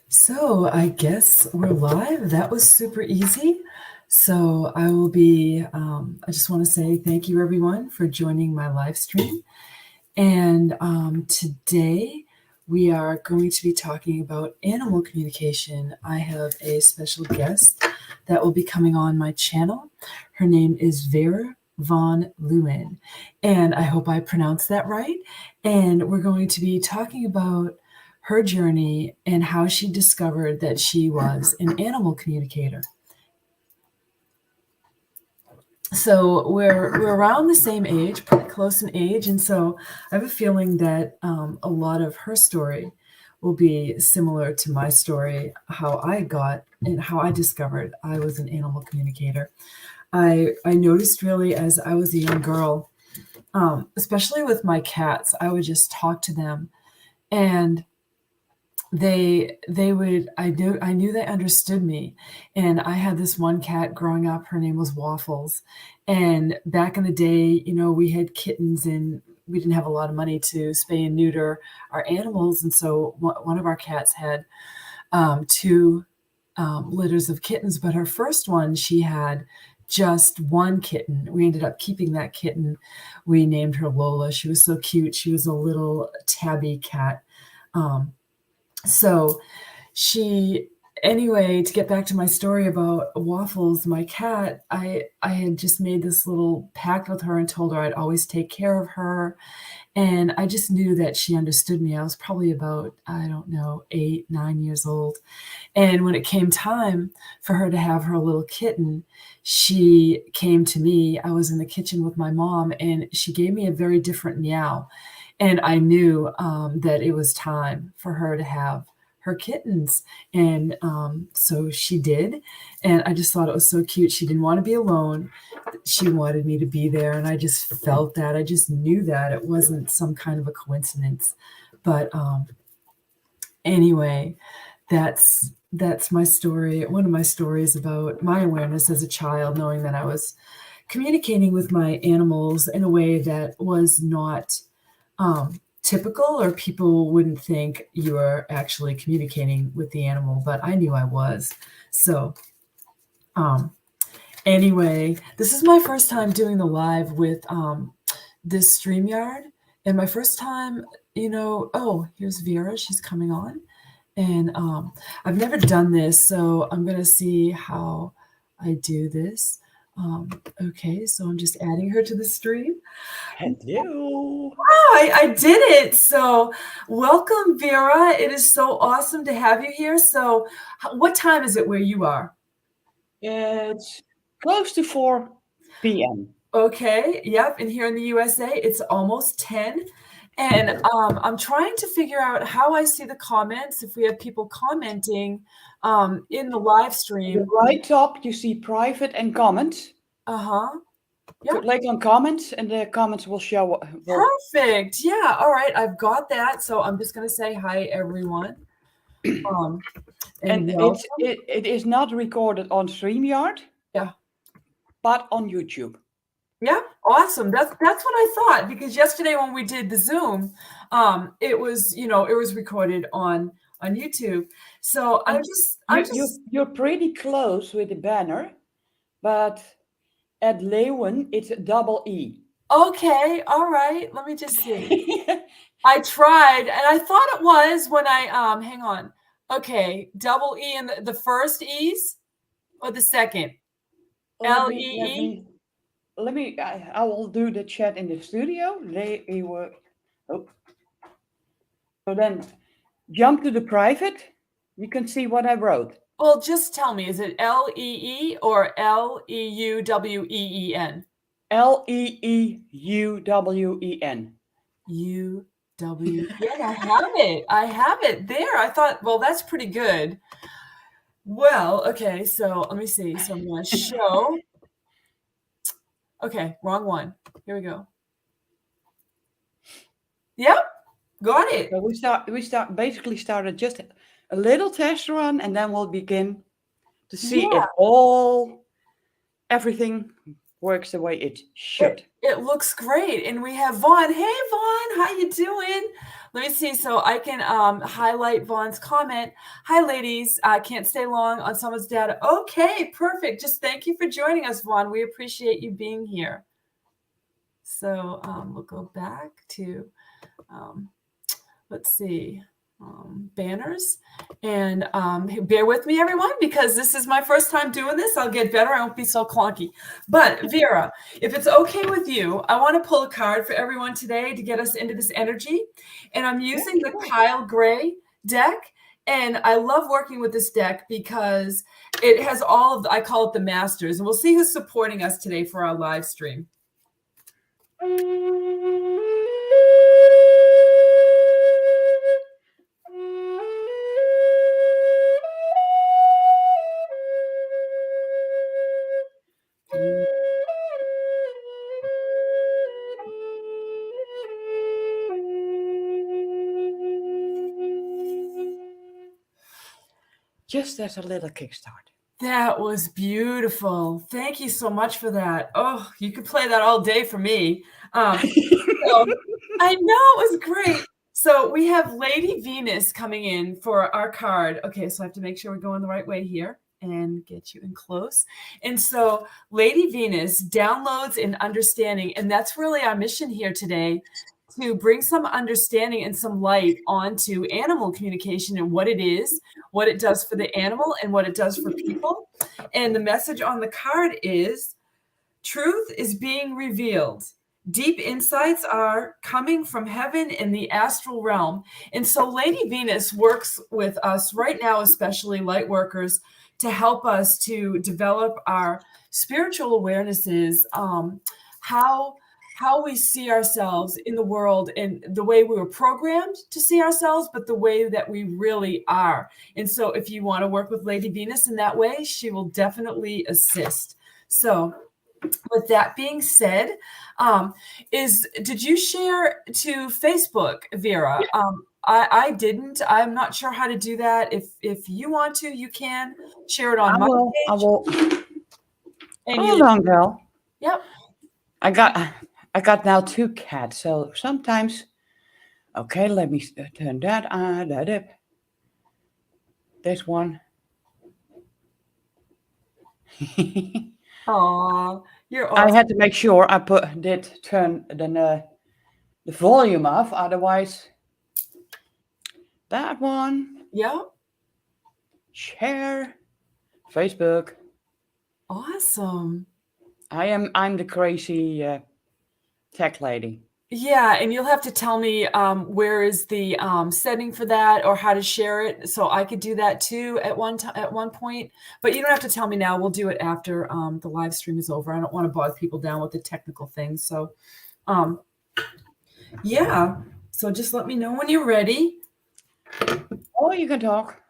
So I guess we're live. That was super easy. So I just want to say thank you everyone for joining my live stream. And today we are going to be talking about animal communication. I have a special guest that will be coming on my channel. Her name is Vera Van Leeuen, and I hope I pronounced that right. And we're going to be talking about her journey and how she discovered that she was an animal communicator. So we're around the same age, pretty close in age, and so I have a feeling that a lot of her story will be similar to my story, how I got and how I discovered I was an animal communicator. I noticed really as I was a young girl, especially with my cats, I would just talk to them, and they would I knew they understood me. And I had this one cat growing up, her name was Waffles. And back in the day, we had kittens and we didn't have a lot of money to spay and neuter our animals. And so one of our cats had two litters of kittens, but her first one, she had just one kitten. We ended up keeping that kitten. We named her Lola. She was so cute. She was a little tabby cat. So anyway, to get back to my story about Waffles, my cat, I had just made this little pact with her and told her I'd always take care of her. And I just knew that she understood me. I was probably about, I don't know, 8, 9 years old. And when it came time for her to have her little kitten, she came to me. I was in the kitchen with my mom, and she gave me a very different meow. And I knew that it was time for her to have her kittens. And so she did. And I just thought it was so cute. She didn't want to be alone. She wanted me to be there. And I just felt that. I just knew that it wasn't some kind of a coincidence. But anyway, that's my story. One of my stories about my awareness as a child, knowing that I was communicating with my animals in a way that was not typical, or people wouldn't think you were actually communicating with the animal, but I knew I was. So anyway, this is my first time doing the live with this StreamYard, and my first time, oh, here's Vera, she's coming on. And I've never done this, so I'm going to see how I do this. Okay, so I'm just adding her to the stream. Hello. Wow, I did it. So welcome, Vera. It is so awesome to have you here. So what time is it where you are? It's close to 4 p.m. Okay, yep. And here in the USA, it's almost 10. And I'm trying to figure out how I see the comments, if we have people commenting in the live On stream. the right top, you see private and comments. Uh-huh. Yep. Click on comments, and the comments will show. Perfect. Yeah. All right. I've got that. So I'm just going to say hi, everyone. And it is not recorded on StreamYard. Yeah. But on YouTube. Yeah, awesome. That's what I thought, because yesterday when we did the Zoom, it was recorded on YouTube. So you're pretty close with the banner, but at Leeuwen it's a double E. Okay, all right. Let me just see. I tried, and I thought it was when I hang on. Okay, double E in the first E's or the second? L-E-E? Let me, I will do the chat in the studio. So then jump to the private. You can see what I wrote. Well, just tell me, is it L-E-E or L-E-U-W-E-E-N? L-E-E-U-W-E-N. U-W. Yeah, I have it there. I thought, well, that's pretty good. Well, okay, so let me see. So I'm going to show. Okay, wrong one. Here we go. Yep, got it. So we basically started just a little test run, and then we'll begin to see if everything works the way it should. It looks great. And we have Vaughn. Hey, Vaughn, how you doing? Let me see. So I can highlight Vaughn's comment. Hi, ladies. I can't stay long on someone's data. Okay, perfect. Just thank you for joining us, Vaughn. We appreciate you being here. So we'll go back to, let's see, banners. And bear with me, everyone, because this is my first time doing this. I'll get better. I won't be so clunky. But Vera, if it's okay with you, I want to pull a card for everyone today to get us into this energy. And I'm using the Kyle Gray deck. And I love working with this deck because it has all of I call it the masters. And we'll see who's supporting us today for our live stream. Just as a little kickstart. That was beautiful. Thank you so much for that. Oh, you could play that all day for me. So, I know, it was great. So we have Lady Venus coming in for our card. Okay, so I have to make sure we're going the right way here and get you in close. And so Lady Venus, downloads and understanding, and that's really our mission here today, to bring some understanding and some light onto animal communication and what it is, what it does for the animal, and what it does for people. And the message on the card is, truth is being revealed. Deep insights are coming from heaven in the astral realm. And so Lady Venus works with us right now, especially light workers, to help us to develop our spiritual awarenesses, how we see ourselves in the world and the way we were programmed to see ourselves, but the way that we really are. And so if you want to work with Lady Venus in that way, she will definitely assist. So with that being said, did you share to Facebook, Vera? I didn't. I'm not sure how to do that. If you want to, you can share it on my page. I will. And Hold on, girl. Yep. I got now 2 cats, so sometimes. Okay, let me turn that on. That up. This one. Aw, you're awesome. I had to make sure I did turn the volume off, otherwise. That one. Yep. Share. Facebook. Awesome. I'm the crazy tech lady. Yeah, and you'll have to tell me where is the setting for that, or how to share it, so I could do that too at one point. But you don't have to tell me now. We'll do it after the live stream is over. I don't want to bog people down with the technical things. So, yeah. So just let me know when you're ready. Oh, you can talk.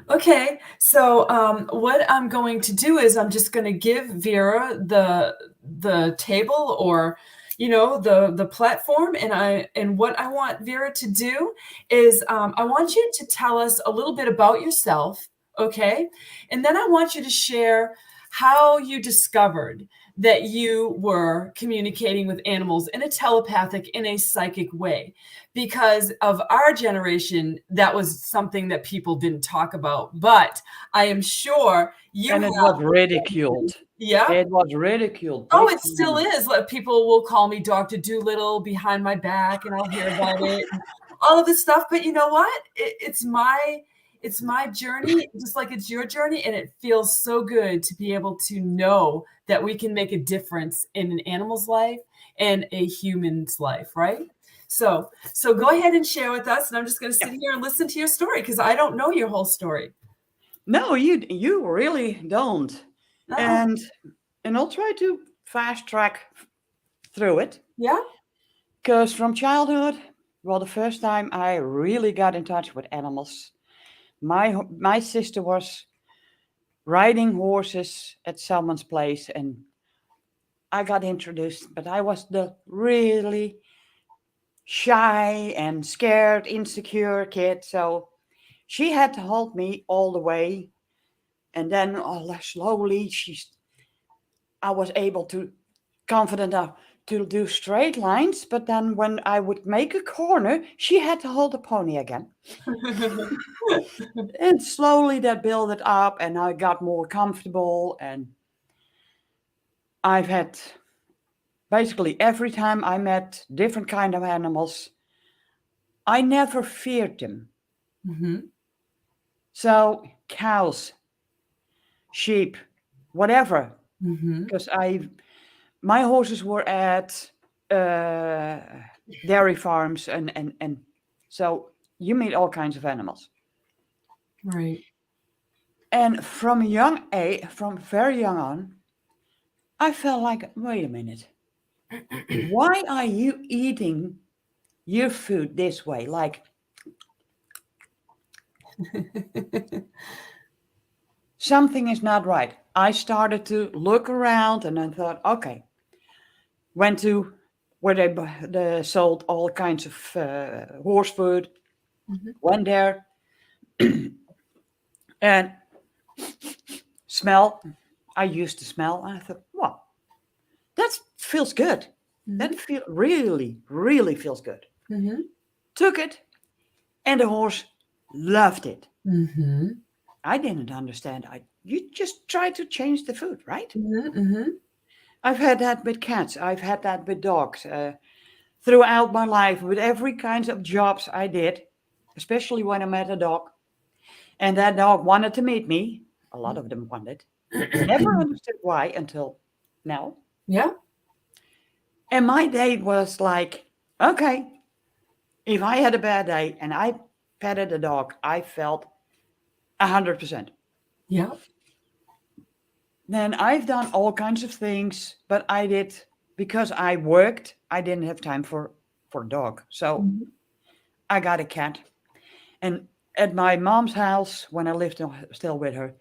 Okay. So what I'm going to do is I'm just going to give Vera the table, or the platform, and what I want Vera to do is I want you to tell us a little bit about yourself, okay? And then I want you to share how you discovered that you were communicating with animals in a telepathic, in a psychic way. Because of our generation, that was something that people didn't talk about. But I am sure you And it was ridiculed. Yeah. It was ridiculed. Oh, it still is. People will call me Dr. Doolittle behind my back, and I'll hear about it, and all of this stuff. But you know what? It's my journey, just like it's your journey, and it feels so good to be able to know that we can make a difference in an animal's life and a human's life, right? So go ahead and share with us, and I'm just going to sit here and listen to your story, because I don't know your whole story. No, you really don't. And I'll try to fast track through it. Yeah. Because from childhood, well, the first time I really got in touch with animals, my sister was riding horses at someone's place, and I got introduced, but I was the really shy and scared, insecure kid. So she had to hold me all the way. And then slowly I was able to confident enough to do straight lines, but then when I would make a corner, she had to hold the pony again. And slowly that built up, and I got more comfortable. And I've had basically every time I met different kind of animals, I never feared them. Mhm. So cows, sheep, whatever, Mhm. because my horses were at dairy farms, and so you meet all kinds of animals. Right. And from very young on, I felt like, wait a minute, why are you eating your food this way? Like something is not right. I started to look around, and I thought, okay, went to where they sold all kinds of horse food. Mhm. Went there and smell. I used to smell, and I thought, wow, that feels good. That Mhm. feel really, really feels good. Mhm. Took it, and the horse loved it. Mhm. I didn't understand. You just try to change the food, right? Mhm. Mhm. I've had that with cats. I've had that with dogs. Throughout my life, with every kind of jobs I did, especially when I met a dog, and that dog wanted to meet me. A lot of them wanted. Never understood why until now. Yeah. And my day was like, okay, if I had a bad day and I petted a dog, I felt 100%. Yeah. Then I've done all kinds of things, but I did because I worked. I didn't have time for a dog, so Mhm. I got a cat. And at my mom's house, when I lived still with her,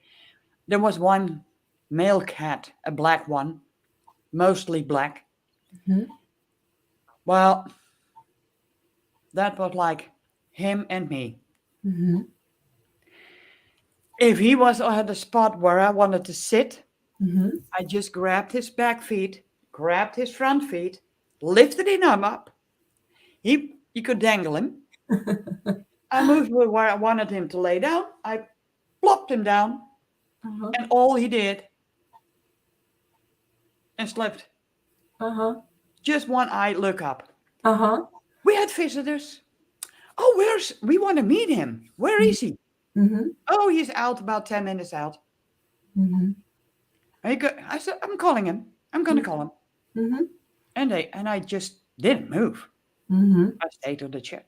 there was one male cat, a black one, mostly black. Mhm. Well, that was like him and me. Mhm. If he was at a spot where I wanted to sit, Mhm. I just grabbed his back feet, grabbed his front feet, lifted him up. You could dangle him. I moved where I wanted him to lay down. I plopped him down, Uh-huh. and all he did and slept. Uh-huh. Just one eye look up. Uh-huh. We had visitors. Oh, we want to meet him. Where Mhm. is he? Mhm. Oh, he's out about 10 minutes out. Mhm. I said, I'm calling him. I'm going to call him. Mhm. And I just didn't move. Mhm. I stayed on the chair.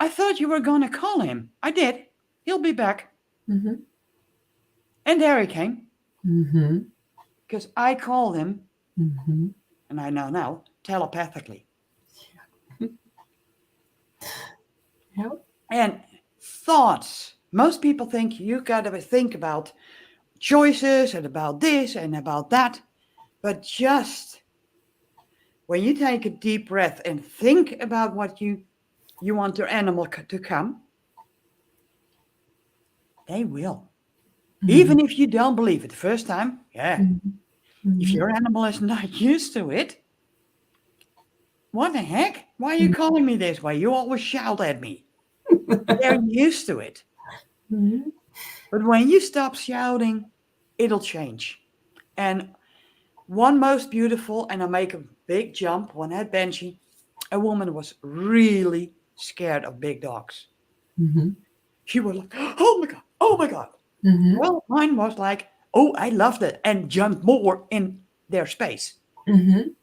I thought you were going to call him. I did. He'll be back. Mhm. And there he came. Mhm. Because I called him, Mhm. and I know now, telepathically. Yep. And thoughts. Most people think you got to think about choices and about this and about that. But just when you take a deep breath and think about what you want your animal to come, they will. Mhm. Even if you don't believe it the first time, yeah. Mhm. If Mhm. your animal is not used to it, what the heck? Why are you Mhm. calling me this way? You always shout at me. They're used to it. Mhm. But when you stop shouting, it'll change. And one most beautiful, and I make a big jump when I had Benji, a woman was really scared of big dogs. Mhm. She was like, oh my God, oh my God. Mhm. Well, mine was like, oh, I loved it, and jumped more in their space. Mhm.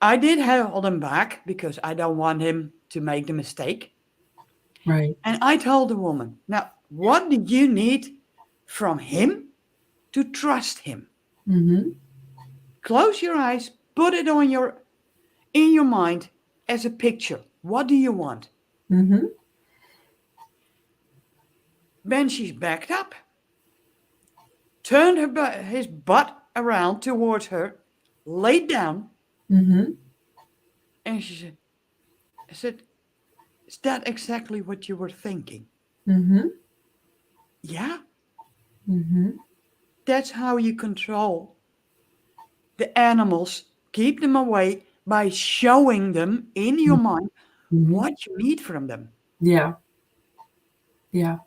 I did hold him back because I don't want him to make the mistake. Right. And I told the woman, now, what do you need from him to trust him? Mhm. Close your eyes, put it on in your mind as a picture. What do you want? Mhm. Then she backed up, turned his butt around towards her, laid down, Mhm. and I said, is that exactly what you were thinking? Mhm. Yeah, Mhm. that's how you control the animals, keep them away, by showing them in your mind Mhm. what you need from them. Yeah. Yeah.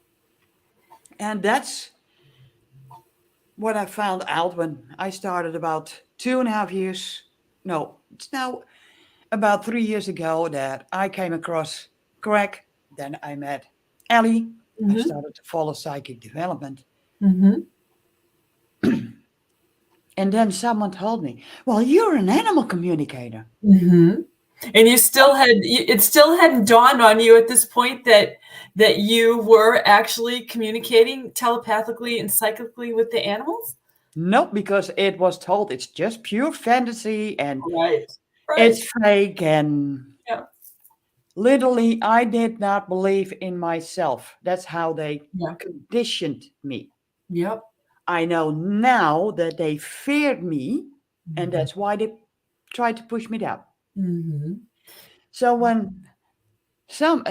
And that's what I found out when I started about 2.5 years. No, it's now about 3 years ago that I came across Greg. Then I met Ellie. I Mhm. started to follow psychic development. Mhm. And then someone told me, well, you're an animal communicator. Mhm. And you still had it still hadn't dawned on you at this point that you were actually communicating telepathically and psychically with the animals? No, because it was told it's just pure fantasy and Right. Right. it's fake. And Yeah. literally, I did not believe in myself. That's how they Yeah. conditioned me. Yep. I know now that they feared me, and Mhm. that's why they tried to push me down. Mhm. So when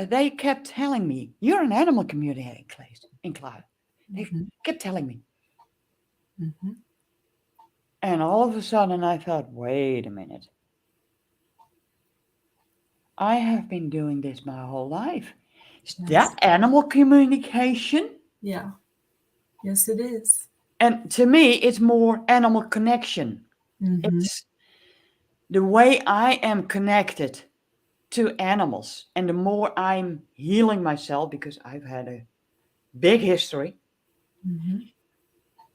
they kept telling me, "You're an animal communicator, in class," they Mhm. kept telling me, Mhm. and all of a sudden I thought, "Wait a minute! I have been doing this my whole life. Is Yes. that animal communication?" Yeah. Yes, it is. And to me, it's more animal connection. Mhm. It's the way I am connected to animals. And the more I'm healing myself, because I've had a big history Mhm.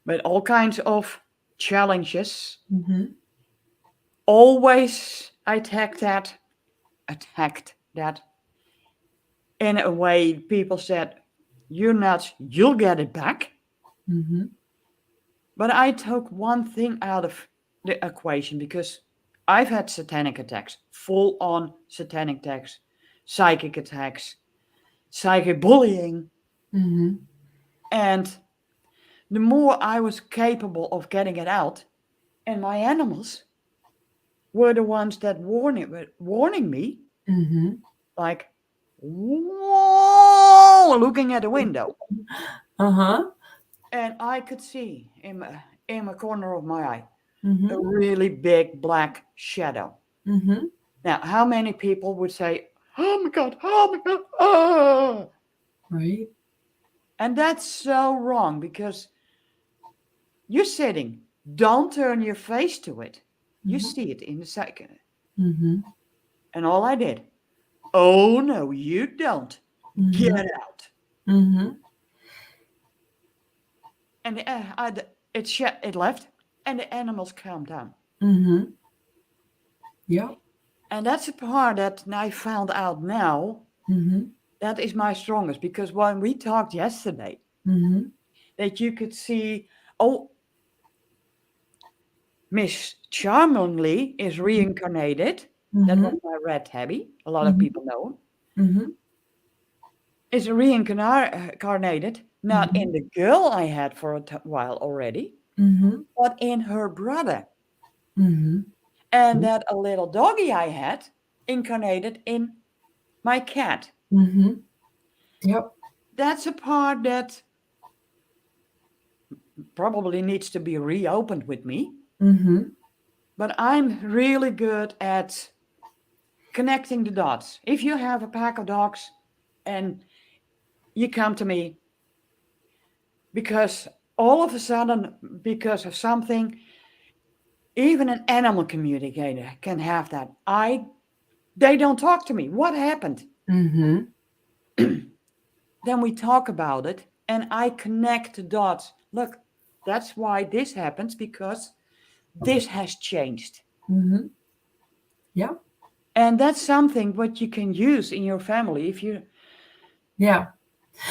with all kinds of challenges, Mhm. always I attacked that in a way people said, "You're nuts, you'll get it back." Mhm. But I took one thing out of the equation because I've had satanic attacks, full on satanic attacks, psychic bullying. Mhm. And the more I was capable of getting it out, and my animals were the ones that were warning me, Mhm. like, whoa, looking at the window. Uh-huh. And I could see in my corner of my eye a Mhm. really big black shadow. Mhm. Now, how many people would say, "Oh my God, oh my God, oh." Right. And that's so wrong because you're sitting, don't turn your face to it. You Mhm. see it in a second. Mhm. And all I did, "Oh no, you don't. Get Mhm. out." Mhm. And it left, and the animals calmed down. Mhm. Yep. And that's the part that I found out now. Mhm. That is my strongest because when we talked yesterday, Mhm. that you could see, oh, Miss Charmingly is reincarnated. That was Mhm. my red tabby. A lot of Mhm. people know. Mhm. Is reincarnated, not in Mhm. the girl I had for a while already, Mhm. but in her brother. Mhm. And that a little doggy I had incarnated in my cat. Mhm. Yep. That's a part that probably needs to be reopened with me. Mhm. But I'm really good at connecting the dots. If you have a pack of dogs and you come to me because all of a sudden, because of something, even an animal communicator can have that. They don't talk to me. What happened? Mhm. Then we talk about it and I connect the dots. Look, that's why this happens because this has changed. Mhm. Yep. And that's something what you can use in your family. If you, Yeah.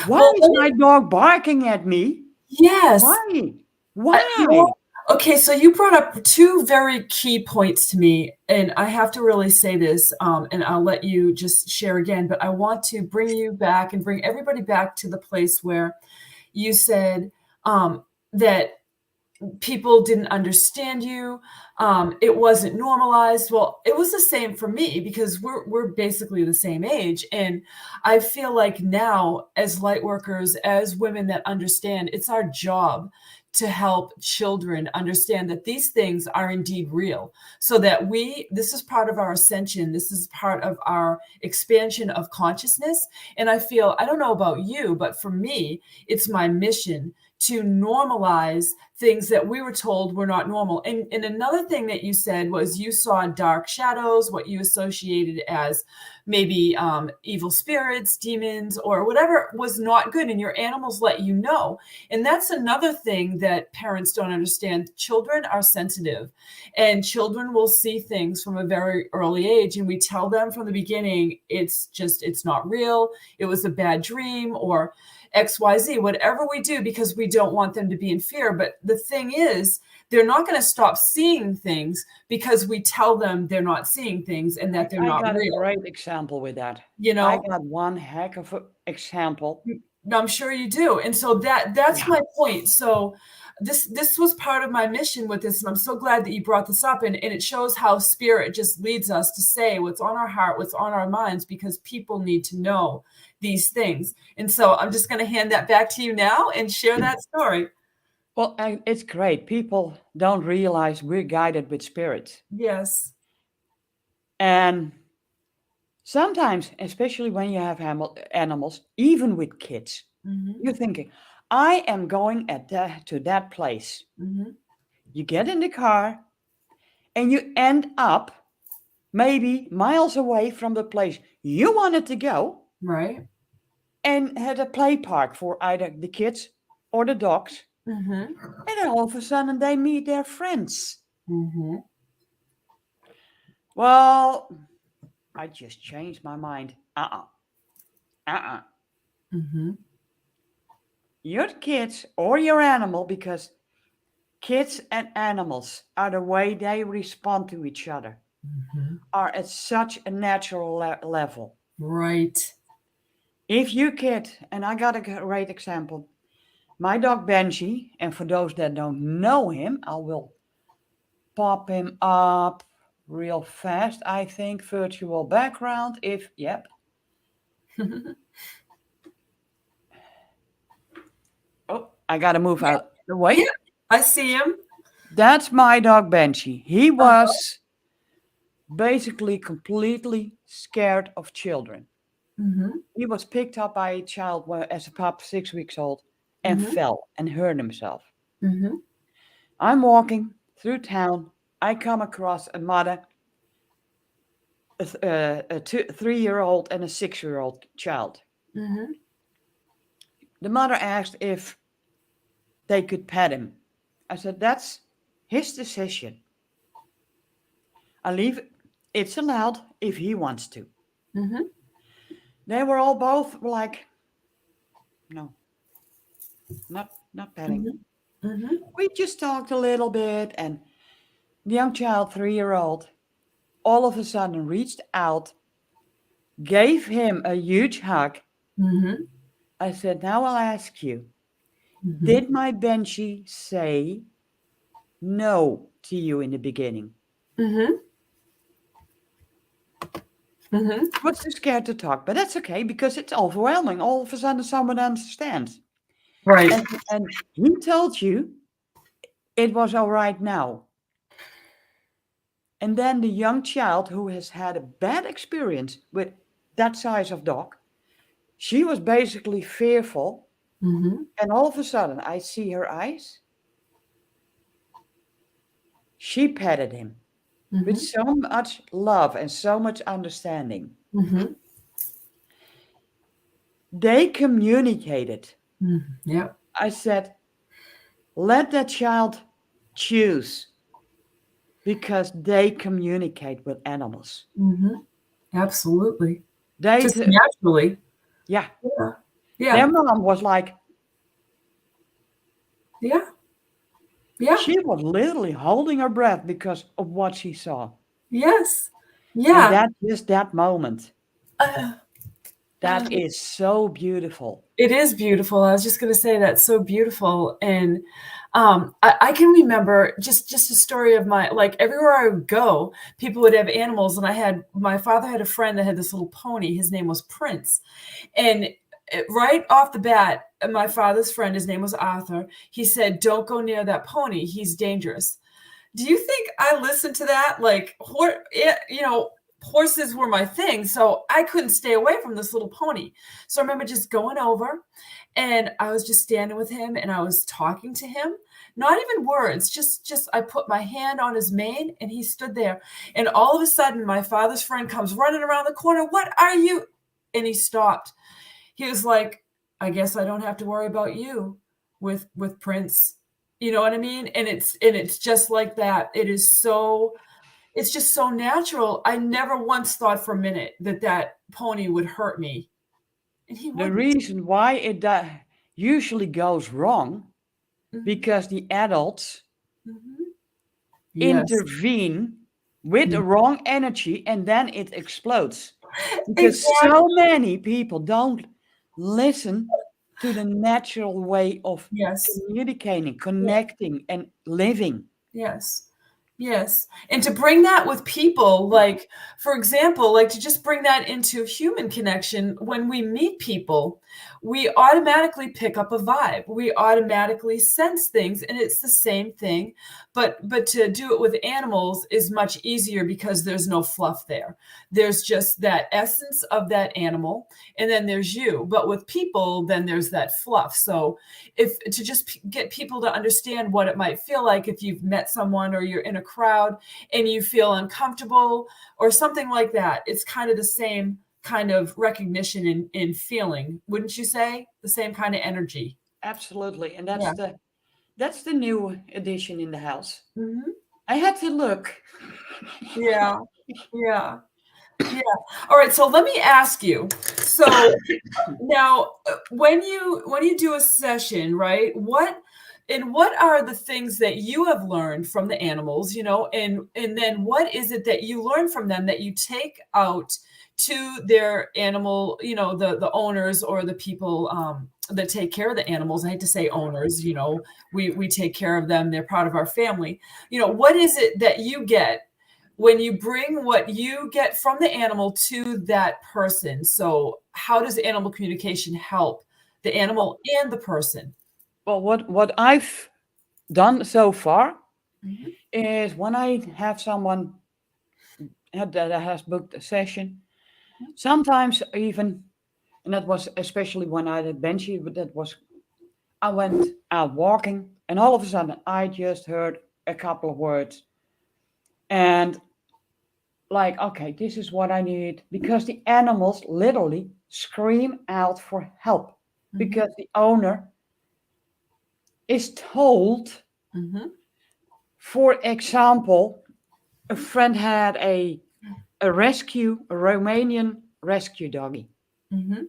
why Well, is my dog barking at me? yes. Why? You know Why? what? Okay, so you brought up 2 very key points to me, and I have to really say this, and I'll let you just share again, but I want to bring you back and bring everybody back to the place where you said, that people didn't understand you, It wasn't normalized. Well, it was the same for me because we're basically the same age, and I feel like now as light workers, as women that understand, it's our job to help children understand that these things are indeed real, so that this is part of our ascension, this is part of our expansion of consciousness, and I feel, I don't know about you, but for me, it's my mission to normalize things that we were told were not normal. And another thing that you said was you saw dark shadows, what you associated as maybe evil spirits, demons, or whatever was not good, and your animals let you know. And that's another thing that parents don't understand. Children are sensitive, and children will see things from a very early age, and we tell them from the beginning, it's not real, it was a bad dream, or XYZ, whatever we do, because we don't want them to be in fear. But the thing is, they're not going to stop seeing things because we tell them they're not seeing things and that they're I not got a real. great example with that. You I know, got one heck of an example. I'm sure you do. And so that's Yeah. my point. So this was part of my mission with this, and I'm so glad that you brought this up. And it shows how spirit just leads us to say what's on our heart, what's on our minds, because people need to know these things. And so I'm just going to hand that back to you now and share that story. Well, it's great. People don't realize we're guided with spirit. Yes. And sometimes, especially when you have animals, even with kids, you're thinking, I am going to that place. You get in the car and you end up maybe miles away from the place you wanted to go, Right. and had a play park for either the kids or the dogs. And then all of a sudden they meet their friends. Well, I just changed my mind. Your kids or your animal, because kids and animals are the way they respond to each other, are at such a natural level. Right. If your kid, and I got a great example, my dog Benji, and for those that don't know him, I will pop him up real fast. I think virtual background, yep. Oh, I gotta move out the way. Yeah, I see him. That's my dog Benji. He was basically completely scared of children. He was picked up by a child as a pup, 6 weeks old, and fell and hurt himself. I'm walking through town. I come across a mother, a 3-year-old and a 6-year-old child. The mother asked if they could pet him. I said, that's his decision. I leave. It's allowed if he wants to. They were all both like, no, not petting. We just talked a little bit, and the young child, 3-year-old, all of a sudden reached out, gave him a huge hug. I said, now I'll ask you, did my Benji say no to you in the beginning? I was too scared to talk, but that's okay because it's overwhelming. All of a sudden, someone understands. Right. And he told you it was all right now. And then the young child who has had a bad experience with that size of dog, she was basically fearful. And all of a sudden, I see her eyes. She petted him with so much love and so much understanding. They communicated. Yep. I said, let that child choose, because they communicate with animals. Absolutely. They Just naturally. Yeah. Yeah. Their mom was like, Yeah. she was literally holding her breath because of what she saw. Yes. And Yeah. that moment, that is so beautiful. It is beautiful. I was just going to say that's so beautiful. And I can remember just a story of my like, everywhere I would go, people would have animals, and my father had a friend that had this little pony, his name was Prince, and, right off the bat, my father's friend, his name was Arthur, he said, "Don't go near that pony, he's dangerous." Do you think I listened to that? Like, horses were my thing, so I couldn't stay away from this little pony. So I remember just going over, and I was just standing with him, and I was talking to him, not even words, just I put my hand on his mane, and he stood there, and all of a sudden, my father's friend comes running around the corner, "What are you?" And he stopped. He was like, "I guess I don't have to worry about you with Prince." You know what I mean? And it's just like that. It's just so natural. I never once thought for a minute that that pony would hurt me, and he The wouldn't. reason why it usually goes wrong Mhm, because the adults mhm. Yes. intervene with Yeah. the wrong energy and then it explodes. Because so Exactly. many people don't listen to the natural way of Yes. communicating, Yeah. connecting, and living. Yes. Yes, and to bring that with people, like, for example, like, to just bring that into human connection, when we meet people, we automatically pick up a vibe. We automatically sense things, and it's the same thing, but to do it with animals is much easier because there's no fluff there. There's just that essence of that animal, and then there's you, but with people, then there's that fluff. So if to just get people to understand what it might feel like if you've met someone or you're in a crowd and you feel uncomfortable or something like that. It's kind of the same kind of recognition in feeling, wouldn't you say? The same kind of energy. Absolutely. And Yeah. that's the new addition in the house. Mhm. I had to look. Yeah. Yeah. Yeah. All right. So let me ask you. So now, when you do a session, right? What are the things that you have learned from the animals, and then what is it that you learn from them that you take out to their animal, the owners or the people that take care of the animals. I hate to say owners, we take care of them, they're part of our family. What is it that you get when you bring what you get from the animal to that person? So, how does animal communication help the animal and the person? Well, what I've done so far Mhm, is when I have someone that has booked a session, mhm, sometimes even, and that was especially when I had Benji, but I went out walking, and all of a sudden I just heard a couple of words, and like, okay, this is what I need, because the animals literally scream out for help mhm, because the owner is told. mhm, For example, a friend had a Romanian rescue doggy, mhm,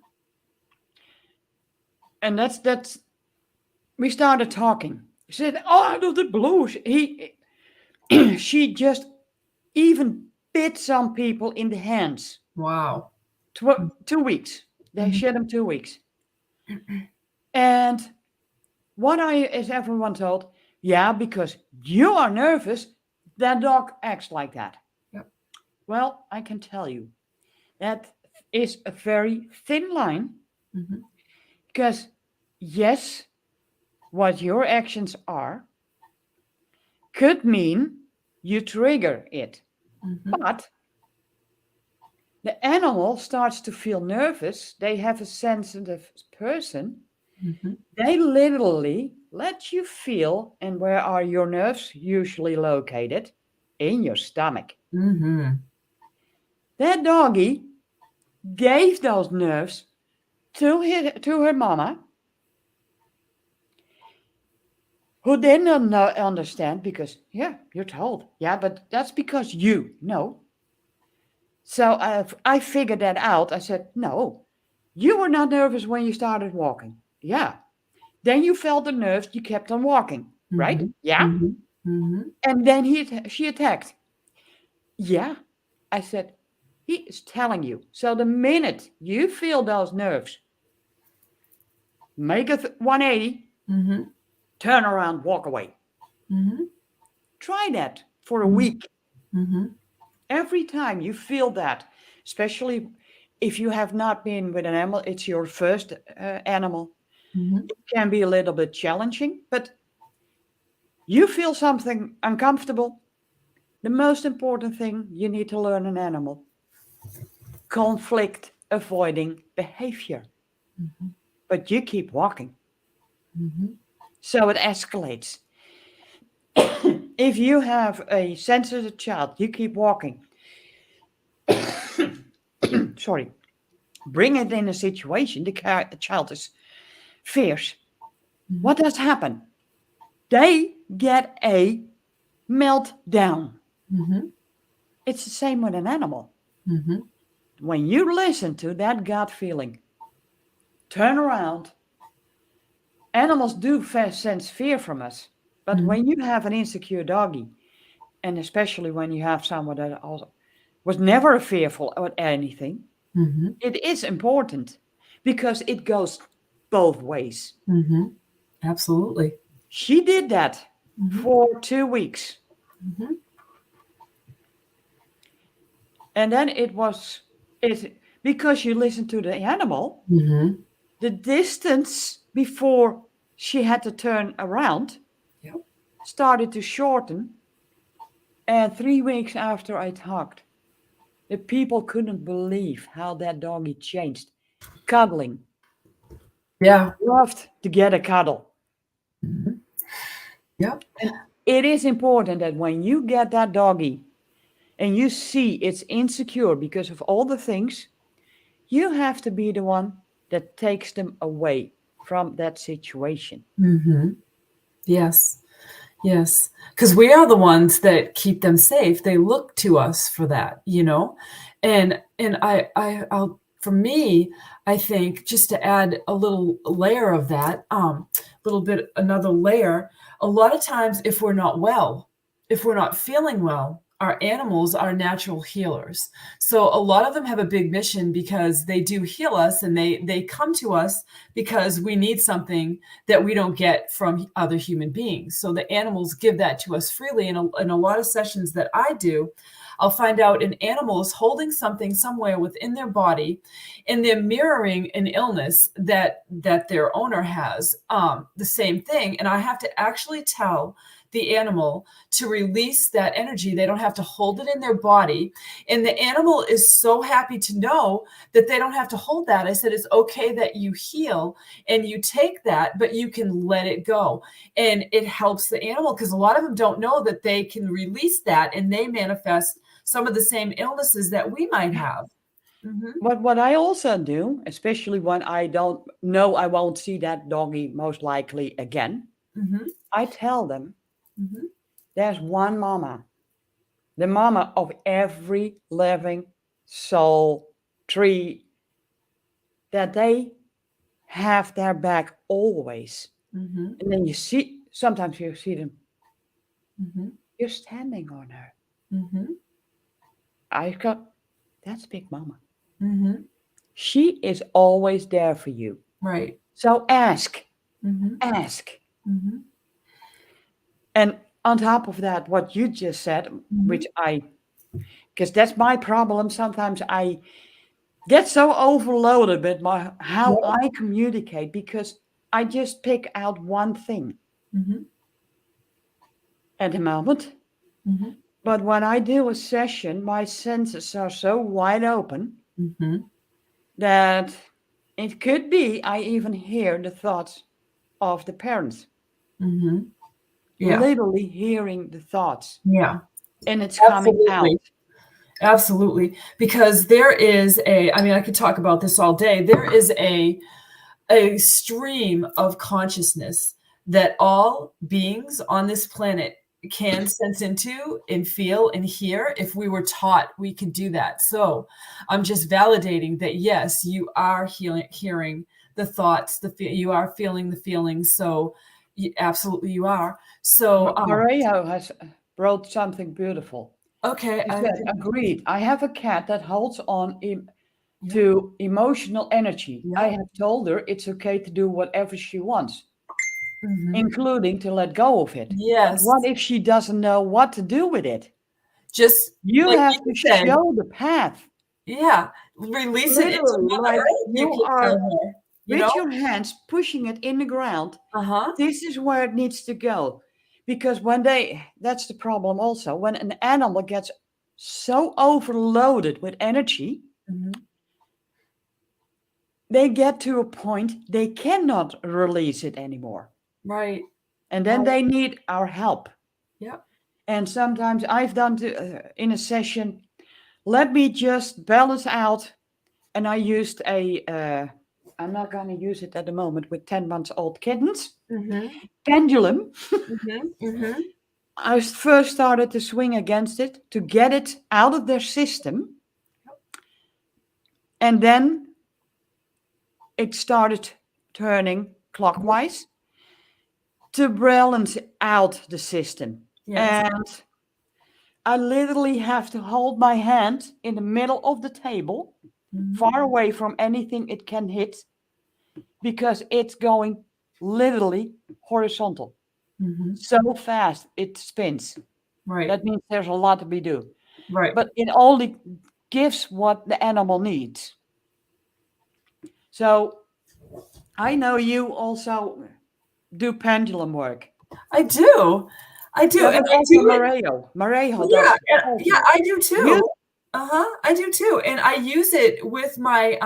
and that's we started talking. She said, "Oh, out of the blue, she just even bit some people in the hands. wow. 2 weeks. They Mhm, shared them 2 weeks, and what I is everyone told, yeah, because you are nervous, that dog acts like that. yep, Well, I can tell you that is a very thin line mhm, because, yes, what your actions are could mean you trigger it. mhm, But the animal starts to feel nervous. They have a sensitive person. mhm, They literally let you feel. And where are your nerves usually located? In your stomach. mhm. That doggy gave those nerves to her mama, who did not understand because, yeah, you're told. Yeah, but that's because you know. So I figured that out. I said, no, you were not nervous when you started walking. Yeah. Then you felt the nerves, you kept on walking, right? Mhm, Yeah. mhm, mhm, And then she attacked. Yeah. I said, he is telling you. So the minute you feel those nerves, make a 180, mhm. turn around, walk away. Mhm. Try that for a Mhm. week. Mhm. Every time you feel that, especially if you have not been with an animal, it's your first animal, Mhm. it can be a little bit challenging, but you feel something uncomfortable. The most important thing you need to learn an animal: conflict avoiding behavior. Mhm. But you keep walking. Mhm. So it escalates. If you have a sensitive child, you keep walking. Sorry. Bring it in a situation, the child is fierce. Mhm. What does happen? They get a meltdown. Mhm. It's the same with an animal. Mhm. When you listen to that gut feeling, turn around. Animals do sense fear from us. But Mhm. when you have an insecure doggy, and especially when you have someone that also was never fearful of anything, Mhm. it is important because it goes both ways. Mhm. Absolutely. She did that Mhm. for 2 weeks. Mhm. And then it because you listen to the animal, Mhm. the distance before she had to turn around Yep. started to shorten. And 3 weeks after I talked, the people couldn't believe how that doggy changed. Cuddling, Yeah. loved to get a cuddle. Mhm. Yep. And it is important that when you get that doggy and you see it's insecure because of all the things, you have to be the one that takes them away from that situation. Mhm. Yes. Yes, because we are the ones that keep them safe. They look to us for that, you know? And I'll for me, I think just to add a little layer of that, little bit another layer, a lot of times if we're not feeling well, our animals are natural healers. So a lot of them have a big mission because they do heal us and they come to us because we need something that we don't get from other human beings. So the animals give that to us freely. In a lot of sessions that I do, I'll find out an animal is holding something somewhere within their body, and they're mirroring an illness that their owner has. The same thing, and I have to actually tell the animal to release that energy. They don't have to hold it in their body, and the animal is so happy to know that they don't have to hold that. I said it's okay that you heal and you take that, but you can let it go. And it helps the animal because a lot of them don't know that they can release that and they manifest some of the same illnesses that we might have. Mhm. But what I also do, especially when I don't know I won't see that doggy most likely again, Mhm. I tell them Mhm. there's one mama, the mama of every living soul, tree, that they have their back always. Mhm. And then sometimes you see them, Mhm. you're standing on her. Mhm. I go, that's Big Mama. Mhm. She is always there for you. Right. So ask, Mhm. ask. Mhm. And on top of that, what you just said, Mhm. because that's my problem. Sometimes I get so overloaded with how Yep. I communicate because I just pick out one thing Mhm. at the moment. Mhm. But when I do a session, my senses are so wide open Mhm. that it could be I even hear the thoughts of the parents, Mhm. Yeah. literally hearing the thoughts, Yeah. and it's coming out. Absolutely. Absolutely. Because there is I mean, I could talk about this all day. There is a stream of consciousness that all beings on this planet can sense into and feel and hear if we were taught we could do that. So I'm just validating that yes, you are hearing the thoughts, you are feeling the feelings. So absolutely you are. So Mario has wrote something beautiful. okay, She I said, think agreed. I have a cat that holds on yeah, to emotional energy. I yeah. have told her it's okay to do whatever she wants. including to let go of it. But Yes. what if she doesn't know what to do with it? Just You like have you to said. show the path. Yeah. Release it into Literally, Mother like Earth, you you can tell are her, you with know? your hands pushing it in the ground. Uh-huh. This is where it needs to go. Because that's the problem also. When an animal gets so overloaded with energy, Mhm. they get to a point they cannot release it anymore. Right. And then Right. they need our help. Yep. And sometimes I've done in a session, let me just balance out. And I used I'm not going to use it at the moment with 10 months old kittens, Mhm. pendulum. Mhm. Mhm. I first started to swing against it to get it out of their system. And then it started turning clockwise to balance out the system. Yes. And I literally have to hold my hand in the middle of the table, Mhm. far away from anything it can hit, because it's going literally horizontal. Mhm. So fast it spins. Right. That means there's a lot to be do. Right. But it only gives what the animal needs. So I know you also do pendulum work. I do. I do, Yeah, and but I also do it. Marejo. Marejo Yeah, does it and yeah, also. I do You too. Uh-huh, I do too, and I use it with my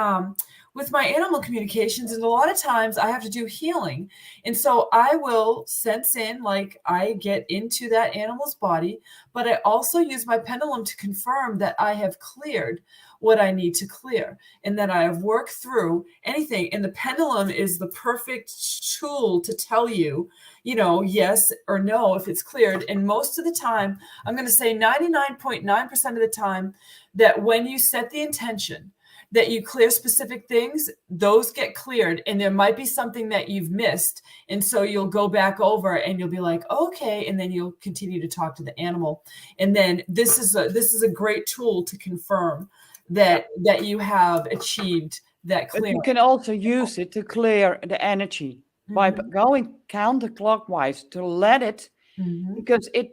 animal communications, and a lot of times I have to do healing, and so I will sense in, like, I get into that animal's body, but I also use my pendulum to confirm that I have cleared what I need to clear, and that I have worked through anything, and the pendulum is the perfect tool to tell you, yes or no if it's cleared, and most of the time I'm going to say 99.9% of the time that when you set the intention that you clear specific things, those get cleared. And there might be something that you've missed. And so you'll go back over and you'll be like, okay. And then you'll continue to talk to the animal. And then this is a great tool to confirm yeah, that you have achieved that but you clearing. can also use it to clear the energy by Mhm, going counterclockwise to let it, mhm, because it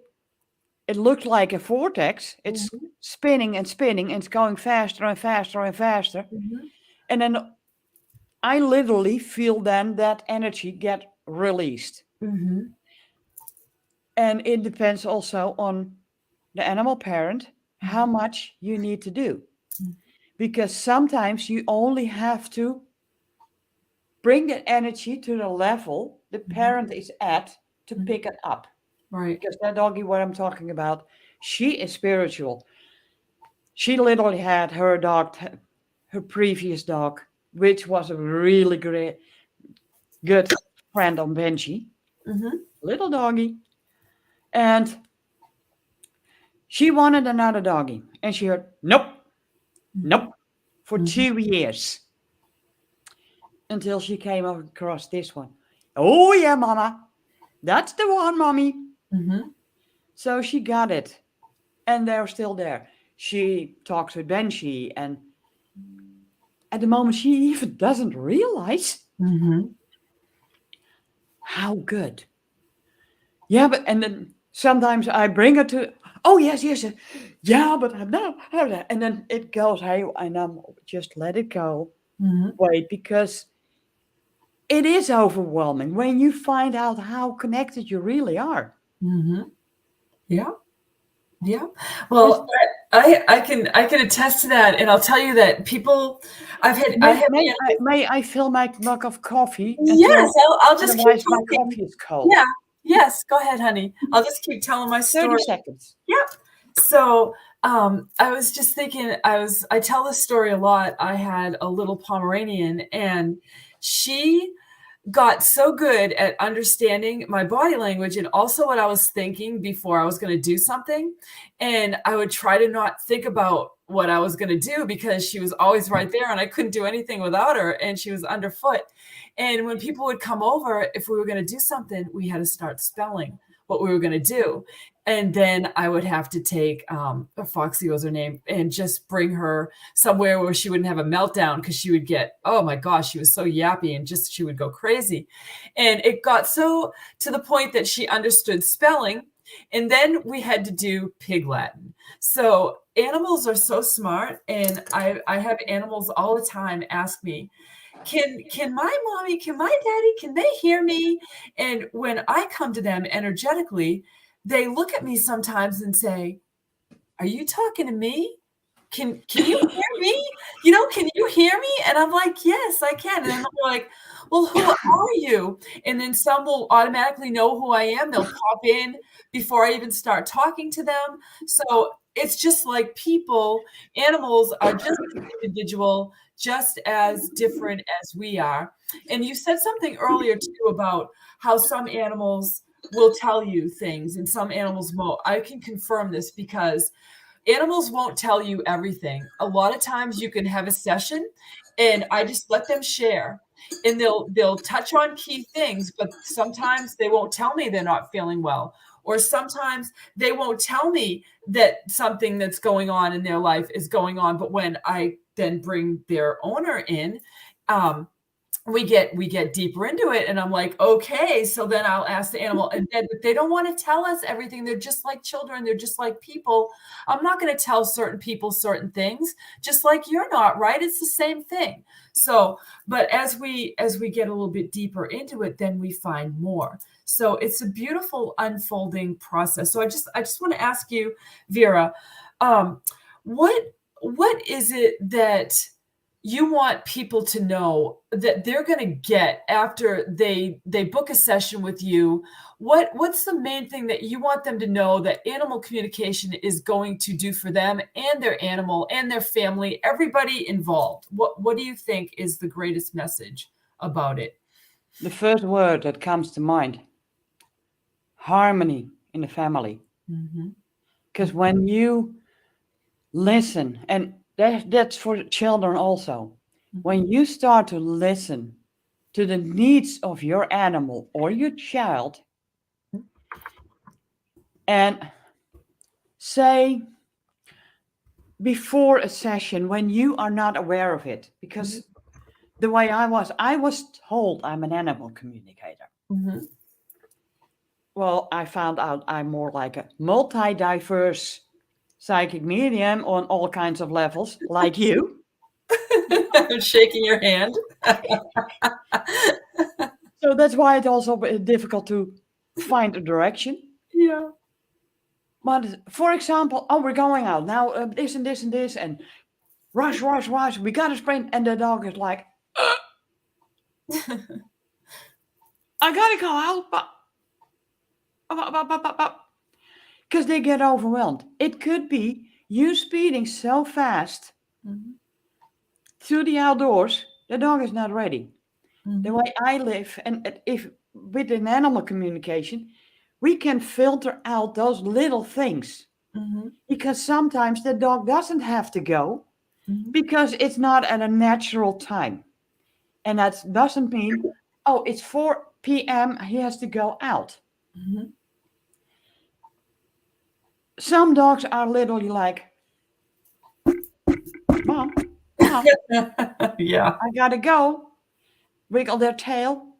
looks like a vortex. It's mhm, spinning and spinning, and it's going faster and faster and faster. mhm, And then I literally feel then that energy get released. mhm, And it depends also on the animal parent how mhm, much you need to do. mhm, Because sometimes you only have to bring that energy to the level the mhm, parent is at to mhm. pick it up. Right. Because that doggy, what I'm talking about, she is spiritual. She literally had her dog, her previous dog, which was a really great, good friend on Benji, Mhm, little doggy. And she wanted another doggy. And she heard, nope, mhm, nope, for mhm, 2 years until she came across this one. Oh, yeah, mama. That's the one, mommy. mhm. So she got it. And they're still there. She talks with Benji. And at the moment, she even doesn't realize Mhm. how good. Yeah, but and then sometimes I bring her to, oh, yes, yes. Yeah, but I'm not. And then it goes, hey, and I'm just let it go. Mhm. Wait, because it is overwhelming when you find out how connected you really are. Mhm. Yeah, yeah. Just Well, I can attest to that, and I'll tell you that people I may, have may, had I, may I fill my mug of coffee yes, until I'll just keep otherwise my talking. coffee is cold. Yeah. Yes, go ahead, honey. I'll just keep telling my 30 story. seconds. Yep. So, I was just thinking I tell this story a lot. I had a little Pomeranian, and she got so good at understanding my body language and also what I was thinking before I was going to do something. And I would try to not think about what I was going to do because she was always right there and I couldn't do anything without her and she was underfoot. And when people would come over, if we were going to do something, we had to start spelling what we were gonna do. And then I would have to take, Foxy was her name, and just bring her somewhere where she wouldn't have a meltdown because she would get, oh my gosh, she was so yappy and just she would go crazy. And it got so to the point that she understood spelling, and then we had to do Pig Latin. So animals are so smart, and I have animals all the time ask me, can my mommy, can my daddy, can they hear me? And when I come to them energetically, they look at me sometimes and say, are you talking to me? Can you hear me? Can you hear me? And I'm like, yes, I can. And then they're like, well, who are you? And then some will automatically know who I am. They'll pop in before I even start talking to them. So it's just like people, animals are just as individual, just as different as we are. And you said something earlier too about how some animals will tell you things and some animals won't. I can confirm this because animals won't tell you everything. A lot of times you can have a session and I just let them share, and they'll touch on key things, but sometimes they won't tell me they're not feeling well, or sometimes they won't tell me that something that's going on in their life is going on. But when I then bring their owner in, we get deeper into it, and I'm like, okay, so then I'll ask the animal, and then but they don't want to tell us everything. They're just like children, they're just like people. I'm not going to tell certain people certain things, just like you're not, right? It's the same thing. So, but as we get a little bit deeper into it, then we find more. So it's a beautiful unfolding process. So I just want to ask you, Vera, um, what is it that you want people to know that they're going to get after they book a session with you? What's the main thing that you want them to know that animal communication is going to do for them and their animal and their family, everybody involved? What do you think is the greatest message about it? The first word that comes to mind, harmony in the family. Mhm. Because when you listen, and that's for children also, when you start to listen to the needs of your animal or your child, and say before a session when you are not aware of it, because the way I was told I'm an animal communicator. Mhm. Well, I found out I'm more like a multi-diverse psychic medium on all kinds of levels, like you. Shaking your hand. So that's why it's also difficult to find a direction. Yeah. But for example, oh, we're going out now, this and this and this, and rush, rush, rush. We got to sprint, and the dog is like, I gotta go out, but because they get overwhelmed. It could be you speeding so fast Mhm. through the outdoors, the dog is not ready. The Mhm. way I live, and if with an animal communication, we can filter out those little things Mhm. because sometimes the dog doesn't have to go Mhm. because it's not at a natural time. And that doesn't mean, oh, it's 4 p.m., he has to go out. Mhm. Some dogs are literally like, Mom, Mom, Yeah. I gotta go. Wiggle their tail,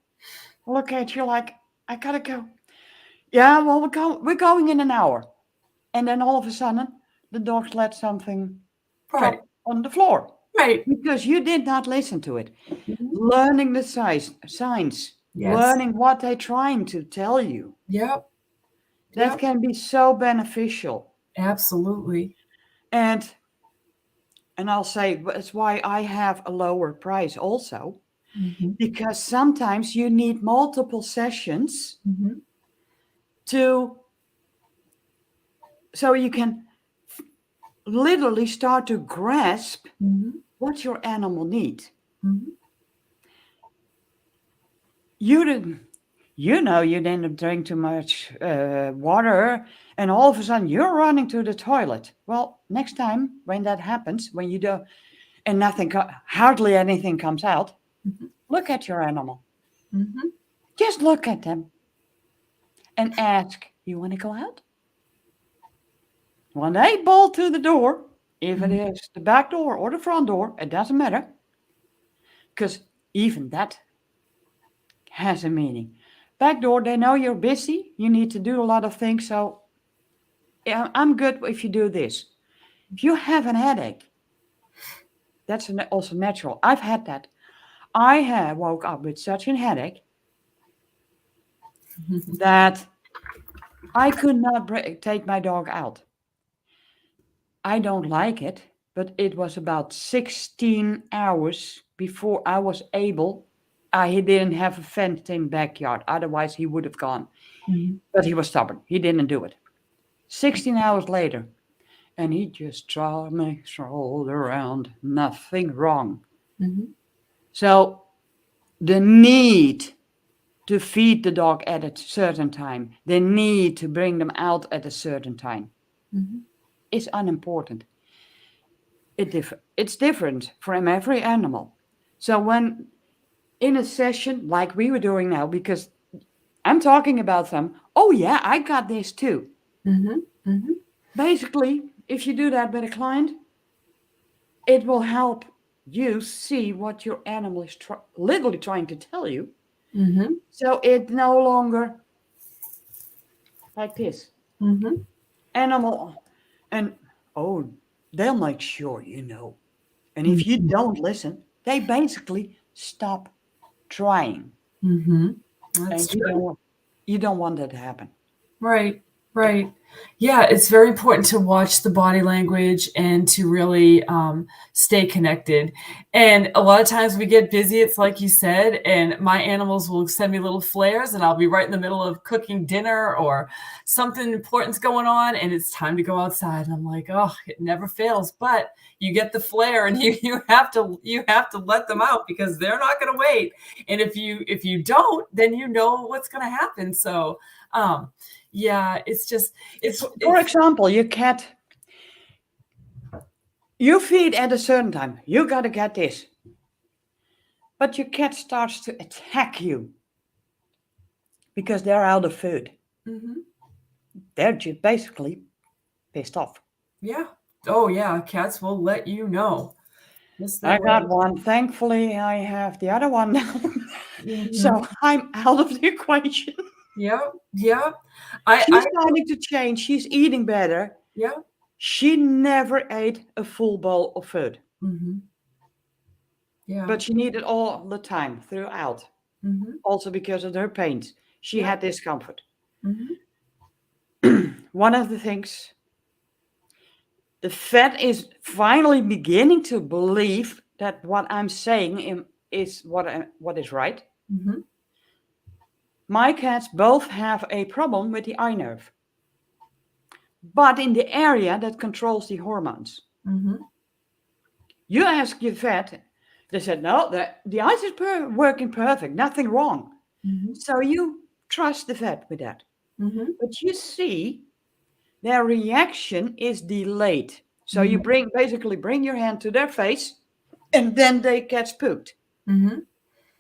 look at you like, I gotta go. Yeah, well, we're going in an hour. And then all of a sudden, the dogs let something Right. drop on the floor Right. because you did not listen to it. Mhm. Learning the signs, Yes. learning what they're trying to tell you. Yep. That Yep. can be so beneficial. Absolutely. And I'll say that's why I have a lower price also, Mhm. because sometimes you need multiple sessions Mhm. to so you can literally start to grasp Mhm. what your animal needs. Mhm. You didn't, you didn't drink too much water, and all of a sudden you're running to the toilet. Well, next time when that happens, when you do, and hardly anything comes out, Mhm. look at your animal. Mhm. Just look at them and ask, You want to go out? When they bolt to the door, if it Mhm. is the back door or the front door, it doesn't matter. Because even that has a meaning. Back door, they know you're busy. You need to do a lot of things. So yeah, I'm good if you do this. If you have a headache, that's also natural. I've had that. I have woke up with such a headache that I could not take my dog out. I don't like it, but it was about 16 hours before I was able. He didn't have a fenced-in backyard, otherwise he would have gone. Mhm. But he was stubborn. He didn't do it. 16 hours later, and he just draw my shoulder around. Nothing wrong. Mhm. So the need to feed the dog at a certain time, the need to bring them out at a certain time Mhm. is unimportant. It's different from every animal. So when in a session like we were doing now, because I'm talking about them, oh yeah, I got this too. Mhm. Mhm. Basically, if you do that with a client, it will help you see what your animal is literally trying to tell you. Mhm. So it's no longer like this. Mhm. Animal, and oh, they'll make sure you know. And if you Mhm. don't listen, they basically stop trying. Mhm. That's And true. you don't want that to happen. Right, right. Yeah, it's very important to watch the body language and to really, stay connected, and a lot of times we get busy, it's like you said, and my animals will send me little flares, and I'll be right in the middle of cooking dinner or something important's going on, and it's time to go outside, and I'm like, "Oh, it never fails," but you get the flare and you have to let them out because they're not gonna wait, and if you don't, then you know what's gonna happen, so, um, yeah, it's just For it's example, your cat, you feed at a certain time. You got to get this. But your cat starts to attack you because they're out of food. Mhm. They're just basically pissed off. Yeah. Oh, yeah, cats will let you know. Yes, they I got will. one. Thankfully, I have the other one now. Mhm. So I'm out of the equation. Yep, yep. I She's starting to change. She's eating better. yeah. She never ate a full bowl of food, Mhm. Yeah. but she needed all the time throughout. Mhm. Also because of her pains. She Yep. had discomfort. Mhm. One of the things, the vet is finally beginning to believe that what I'm saying is what is right. Mhm. My cats both have a problem with the eye nerve, but in the area that controls the hormones. Mhm. You ask your vet, they said, no, the eyes is working perfect, nothing wrong. Mhm. So you trust the vet with that. Mhm. But you see, their reaction is delayed. So you Mhm. basically bring your hand to their face and then they get spooked. Mhm.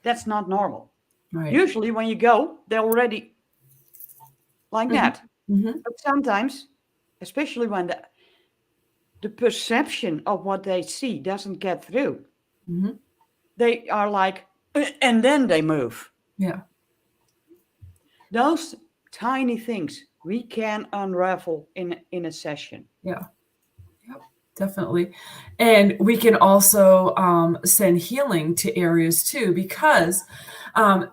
That's not normal. Right. Usually when you go, they're already like Mhm. that. Mhm. But sometimes, especially when the perception of what they see doesn't get through, Mhm. they are like, and then they move." Yeah. Those tiny things we can unravel in a session. Yeah. Yep, definitely. And we can also send healing to areas too, because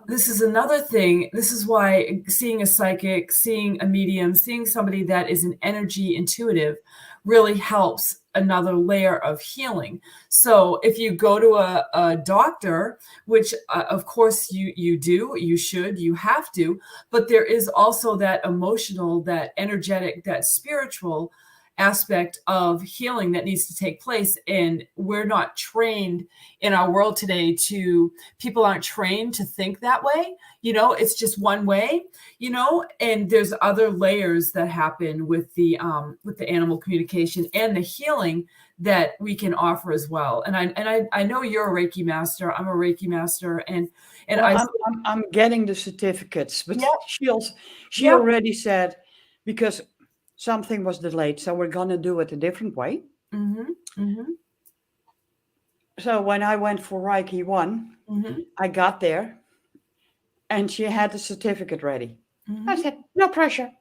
this is another thing. This is why seeing a psychic, seeing a medium, seeing somebody that is an energy intuitive really helps another layer of healing. So if you go to a doctor, which of course you do, you should, you have to, but there is also that emotional, that energetic, that spiritual aspect of healing that needs to take place, and we're not trained in our world today to people aren't trained to think that way. It's just one way, and there's other layers that happen with the animal communication and the healing that we can offer as well. And I know you're a Reiki master, I'm a Reiki master, and Well, I I'm getting the certificates, but yeah, she yeah, already said because something was delayed. So we're going to do it a different way. Mhm. Mhm. So when I went for Reiki 1, Mhm. I got there and she had the certificate ready. I Mhm. said, no pressure.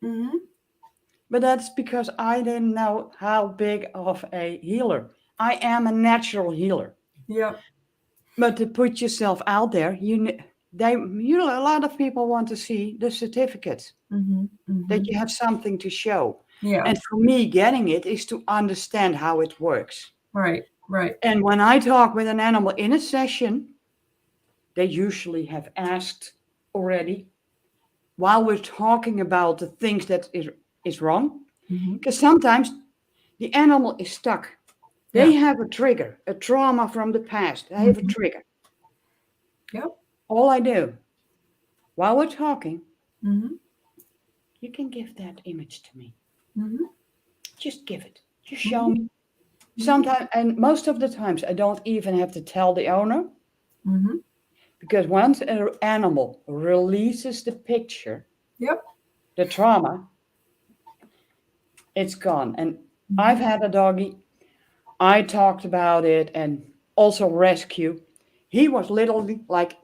Mhm. But that's because I didn't know how big of a healer. I am a natural healer. Yep. But to put yourself out there, a lot of people want to see the certificate, Mhm. that Mhm. you have something to show. Yeah. And for me, getting it is to understand how it works. Right. Right. And when I talk with an animal in a session, they usually have asked already while we're talking about the things that is wrong. Mhm. Because sometimes the animal is stuck. They Yeah. have a trigger, a trauma from the past. They have a Mhm. trigger. Yep. All I do while we're talking, Mhm. you can give that image to me. Mhm. Just give it. Just show Mhm. me. Mhm. Sometimes, and most of the times, I don't even have to tell the owner, Mhm. because once an animal releases the picture, Yep. the trauma, it's gone. And I've Mhm. had a doggy. I talked about it and also rescue. He was literally like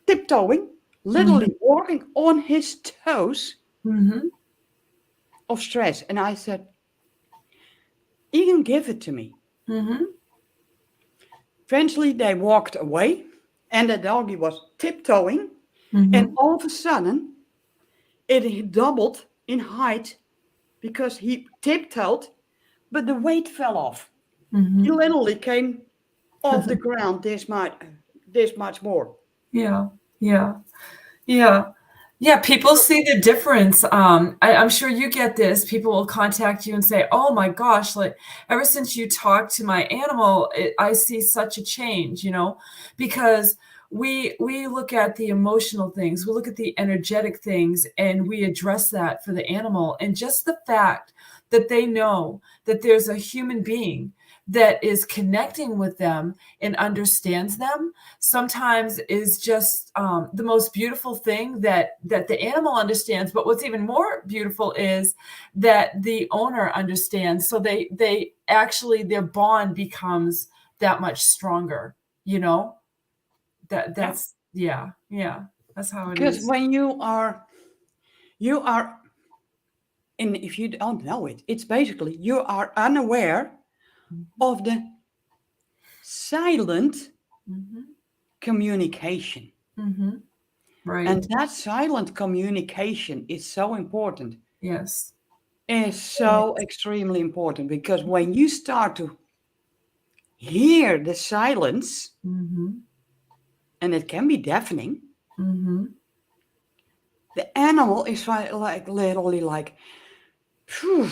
tiptoeing, Mhm. literally walking on his toes Mhm. of stress. And I said, you can give it to me. Mhm. Eventually, they walked away, and the doggy was tiptoeing. And Mhm. all of a sudden, it doubled in height because he tiptoed, but the weight fell off. He Mhm. literally came off the ground this much more. Yeah. Yeah. Yeah. Yeah, people see the difference. I'm sure you get this. People will contact you and say, "Oh my gosh, like ever since you talked to my animal, I see such a change," because we look at the emotional things, we look at the energetic things, and we address that for the animal. And just the fact that they know that there's a human being that is connecting with them and understands them sometimes is just the most beautiful thing that the animal understands. But what's even more beautiful is that the owner understands. So they actually their bond becomes that much stronger. You know that Yeah. that's yeah yeah that's how it Because is. when you are and if you don't know it, it's basically you are unaware of the silent Hmm. communication. Hmm. Right. And that silent communication is so important. Yes. Is It so is. extremely important because when you start to hear the silence, Hmm. and it can be deafening, Hmm. the animal is like literally like, phew.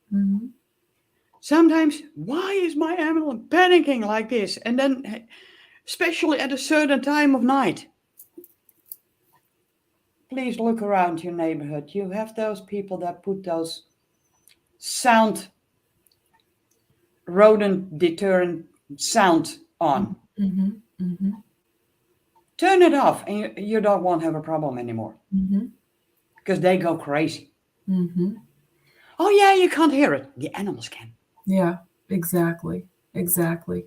Hmm. Sometimes, why is my animal panicking like this? And then, especially at a certain time of night, please look around your neighborhood. You have those people that put those sound rodent deterrent sound on. Hmm. Hmm. Turn it off, and your dog won't have a problem anymore Hmm. because they go crazy. Hmm. Oh, yeah, you can't hear it. The animals can. Yeah, exactly. Exactly.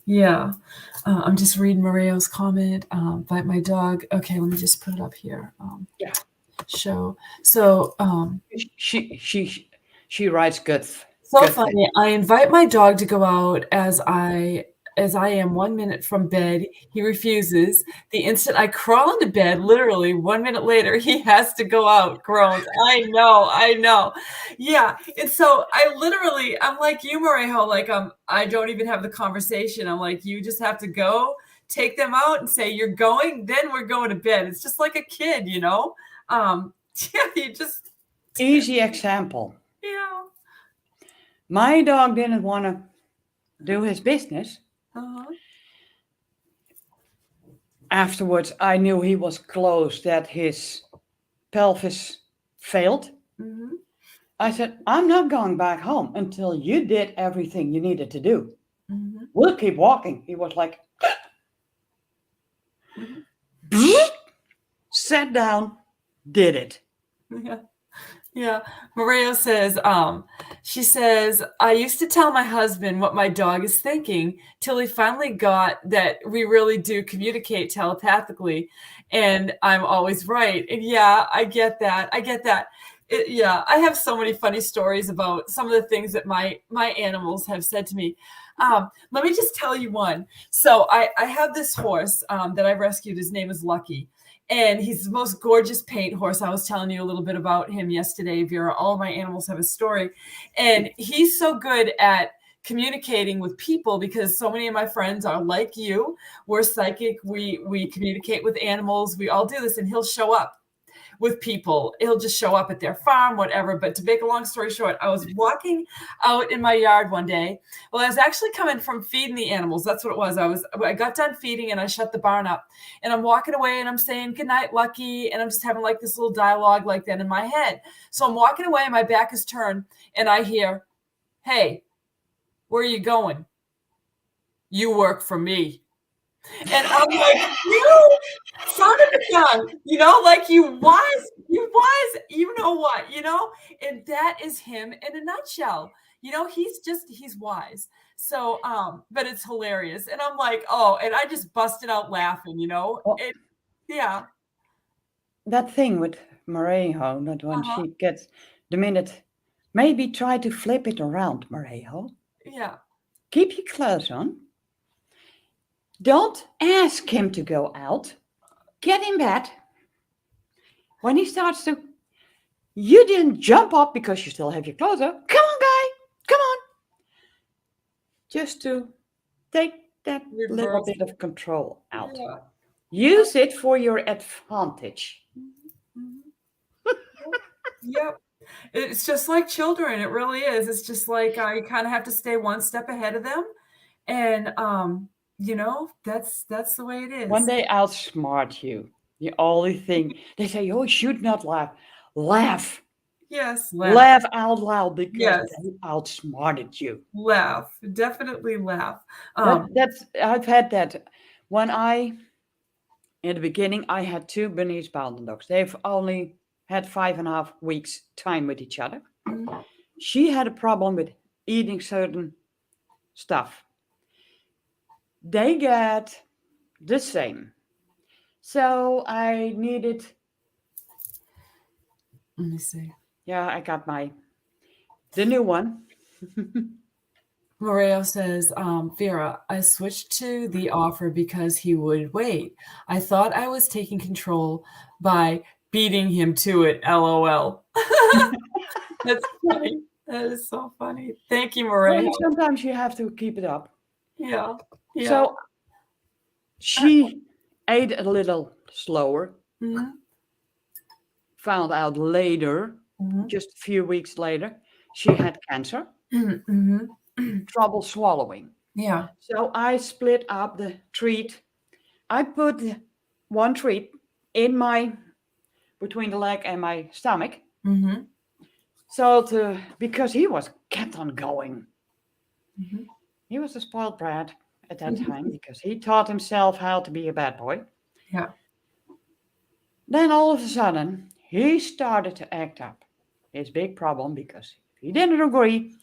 Yeah. I'm just reading Mario's comment. Bite my dog. Okay, let me just put it up here. Yeah. Show. So, She she she writes so good things. funny. I invite my dog to go out as I am 1 minute from bed. He refuses. The instant I crawl into bed, literally 1 minute later, he has to go out. Groans. I know. I know. Yeah. And so I'm like you, Marejo. Like I don't even have the conversation. I'm like, you just have to go, take them out, and say you're going. Then we're going to bed. It's just like a kid. Yeah. You just Easy example. yeah. My dog didn't want to do his business. Uh-huh. Afterwards, I knew he was close, that his pelvis failed. Mhm. I said, I'm not going back home until you did everything you needed to do. Mhm. We'll keep walking. He was like, Mhm. sat down, did it. Yeah. Yeah. Maria says, she says, I used to tell my husband what my dog is thinking till he finally got that we really do communicate telepathically. And I'm always right. And yeah, I get that. I get that. Yeah, I have so many funny stories about some of the things that my animals have said to me. Let me just tell you one. So I have this horse that I rescued. His name is Lucky. And he's the most gorgeous paint horse. I was telling you a little bit about him yesterday, Vera. All of my animals have a story. And he's so good at communicating with people because so many of my friends are like you. We're psychic. We communicate with animals. We all do this. And he'll show up with people. He'll just show up at their farm, whatever. But to make a long story short, I was walking out in my yard one day. Well, I was actually coming from feeding the animals. That's what it was. I got done feeding and I shut the barn up. And I'm walking away and I'm saying goodnight, Lucky. And I'm just having like this little dialogue like that in my head. So I'm walking away and my back is turned and I hear, hey, where are you going? You work for me. And I'm like, you son of a gun, like you know what, and that is him in a nutshell. He's wise. So, but it's hilarious. And I'm like, oh, and I just busted out laughing, Well, yeah. that thing with Marejo, that when Uh-huh. she gets the minute, maybe try to flip it around, Marejo. Yeah. Keep your clothes on. Don't ask him to go out. Get in bed. When he starts to, you didn't jump up because you still have your clothes on. Come on, guy. Come on. Just to take that little Reverse. bit of control out. Yeah. Use it for your advantage. Mhm. Yep. It's just like children. It really is. It's just like you kind of have to stay one step ahead of them. And that's the way it When is. they outsmart you, the only thing they say, oh, you should not laugh. Laugh. Yes, laugh. Laugh out loud because Yes, they outsmarted you. laugh. Definitely laugh. That's I've had that. When in the beginning I had two Bernese Mountain dogs. They've only had 5.5 weeks time with each other. Mhm. She had a problem with eating certain stuff. They get the same. So I needed, Let me see. yeah, I got the new one. Moreo says, Vera, I switched to the offer because he would wait. I thought I was taking control by beating him to it. LOL. That's funny. That is so funny. Thank you, Well, Moreo. sometimes you have to keep it up. Yeah. Yeah. So she ate a little slower, Mhm. found out later, Mhm. just a few weeks later, she had cancer, Mhm. trouble swallowing. Yeah. So I split up the treat. I put one treat in between the leg and my stomach. Mhm. So because he was kept on going. Mhm. He was a spoiled brat at that time because he taught himself how to be a bad boy. Yeah. Then all of a sudden, he started to act up. His big problem because if he didn't agree,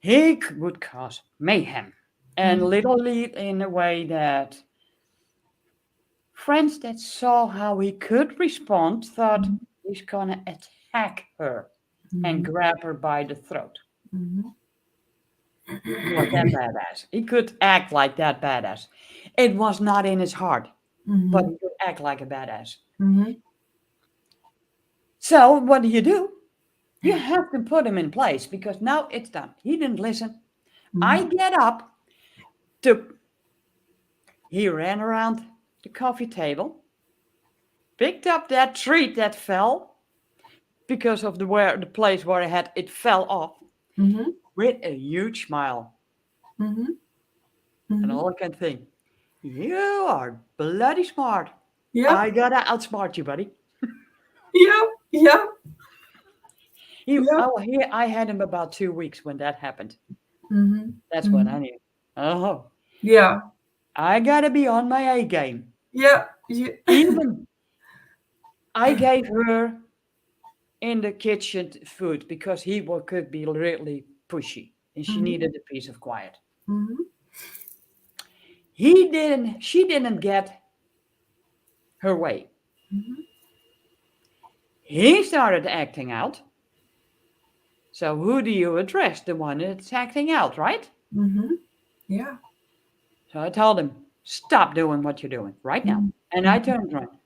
he would cause mayhem. And Mhm. literally in a way that friends that saw how he could respond thought Mhm. he's gonna attack her and Mhm. grab her by the throat. Mhm. He was that badass. He could act like that badass. It was not in his heart, but Mhm. he could act like a badass. Mhm. So what do? You have to put him in place because now it's done. He didn't listen. I Mhm. get up to he ran around the coffee table, picked up that treat that fell because of the place where it fell off Mhm. with a huge smile. Mhm. And Mhm. all I can think, you are bloody smart. Yep. I gotta outsmart you, buddy. Yep. Yep. Yep. I had him about 2 weeks when that happened. Mhm. That's when I Mhm. knew. Oh, Yeah. I gotta be on my A game. Yep. Ye Even I gave her in the kitchen food because could be really pushy and she Mhm. needed a piece of quiet. Mhm. She didn't get her way. Mhm. He started acting out. So who do you address? The one that's acting out, right? Mhm. Yeah. So I told him, stop doing what you're doing right now. Mhm. And I Mhm. turned around.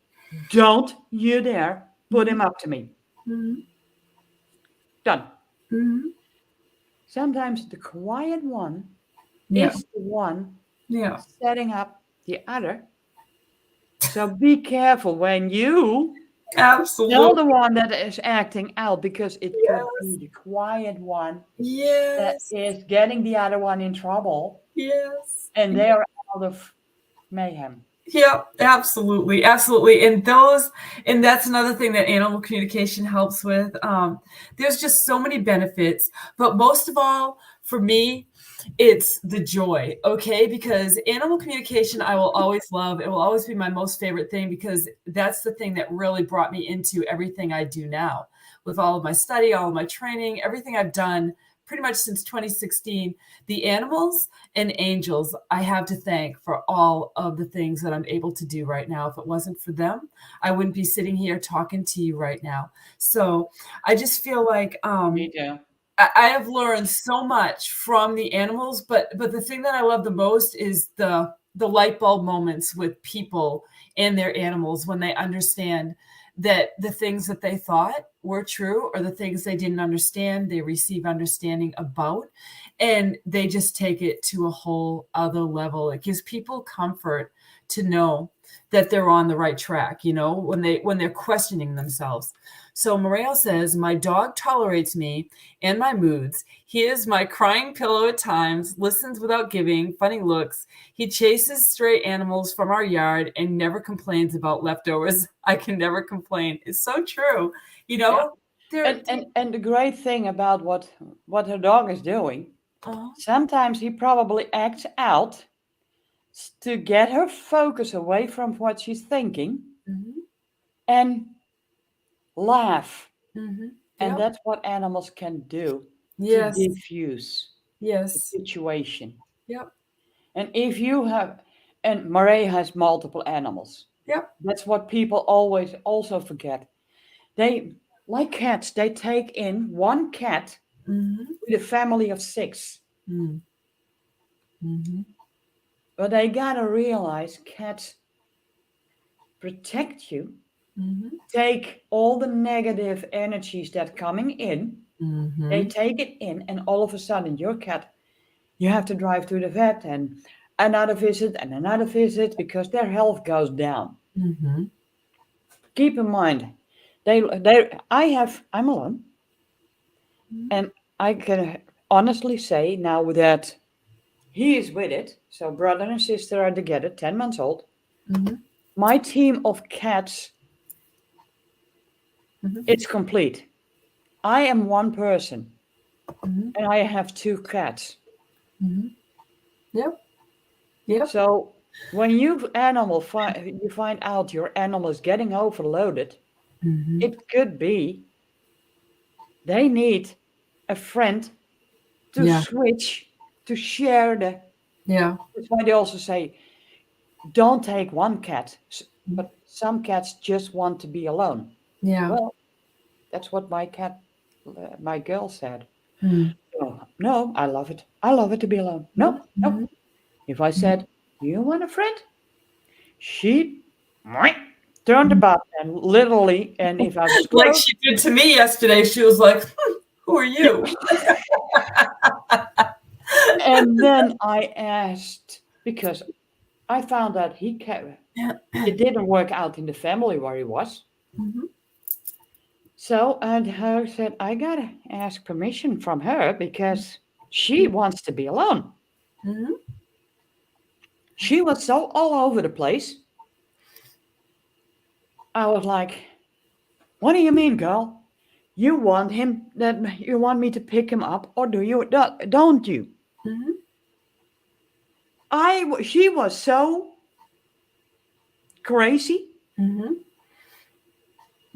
Don't you dare put Mhm. him up to me. Mhm. Done. Mhm. Sometimes the quiet one Yeah. is the one Yeah. setting up the other. So be careful when you tell the Absolutely. one that is acting out because it could be Yes. the quiet one that Yes. is getting the other one in trouble Yes. and they are out of mayhem. Yep, absolutely, absolutely, and that's another thing that animal communication helps with. There's just so many benefits, but most of all, for me, it's the joy, okay? Because animal communication, I will always love. It will always be my most favorite thing because that's the thing that really brought me into everything I do now. With all of my study, all of my training, everything I've done pretty much since 2016, the animals and angels I have to thank for all of the things that I'm able to do right now. If it wasn't for them, I wouldn't be sitting here talking to you right now. So I just feel like Me too. I have learned so much from the animals, but the thing that I love the most is the light bulb moments with people and their animals when they understand that the things that they thought were true or the things they didn't understand, they receive understanding about, and they just take it to a whole other level. It gives people comfort to know that they're on the right track, when they're questioning themselves. So Moreo says, "My dog tolerates me and my moods. He is my crying pillow at times, listens without giving, funny looks. He chases stray animals from our yard and never complains about leftovers. I can never complain." It's so true. You Yeah. know, they're, And the great thing about what her dog is doing, uh, sometimes he probably acts out to get her focus away from what she's thinking mhm, and laugh. mhm. And Yep. that's what animals can do to Yes. diffuse the Yes. situation. Yep. And if you have, and Murray has multiple animals. Yep. That's what people always also forget. They, like cats, they take in one cat Mhm. with a family of six. Mm. Mhm. But they gotta realize cats protect you, Mhm. take all the negative energies that coming in, they Mhm. take it in, and all of a sudden your cat, you have to drive to the vet and another visit because their health goes down. Mhm. Keep in mind, I'm alone, Mhm. and I can honestly say now that he is with it, so brother and sister are together, 10 months old. Mhm. My team of cats, Mhm. it's complete. I am one person Mhm. and I have two cats. Mhm. Yep. Yep. So when you find out your animal is getting overloaded, Mhm. it could be they need a friend to Yeah. switch to share the. Yeah. That's why they also say don't take one cat, Mhm. but some cats just want to be alone. Yeah. Well, that's what my girl said. Mm. Oh, no, I love it. I love it to be alone. Mhm. No, no. Mhm. If I Mhm. said, you want a friend? She turned the Mhm. button and literally, and if I was Like close, she did to me yesterday. She was like, "Who are you?" and then I asked because I found out it didn't work out in the family where he was. Mhm. So, and her said, I gotta ask permission from her because she wants to be alone. Mhm. She was so all over the place. I was like, what do you mean, girl? You want me to pick him up, or don't you? Mhm. She was so crazy, Mhm.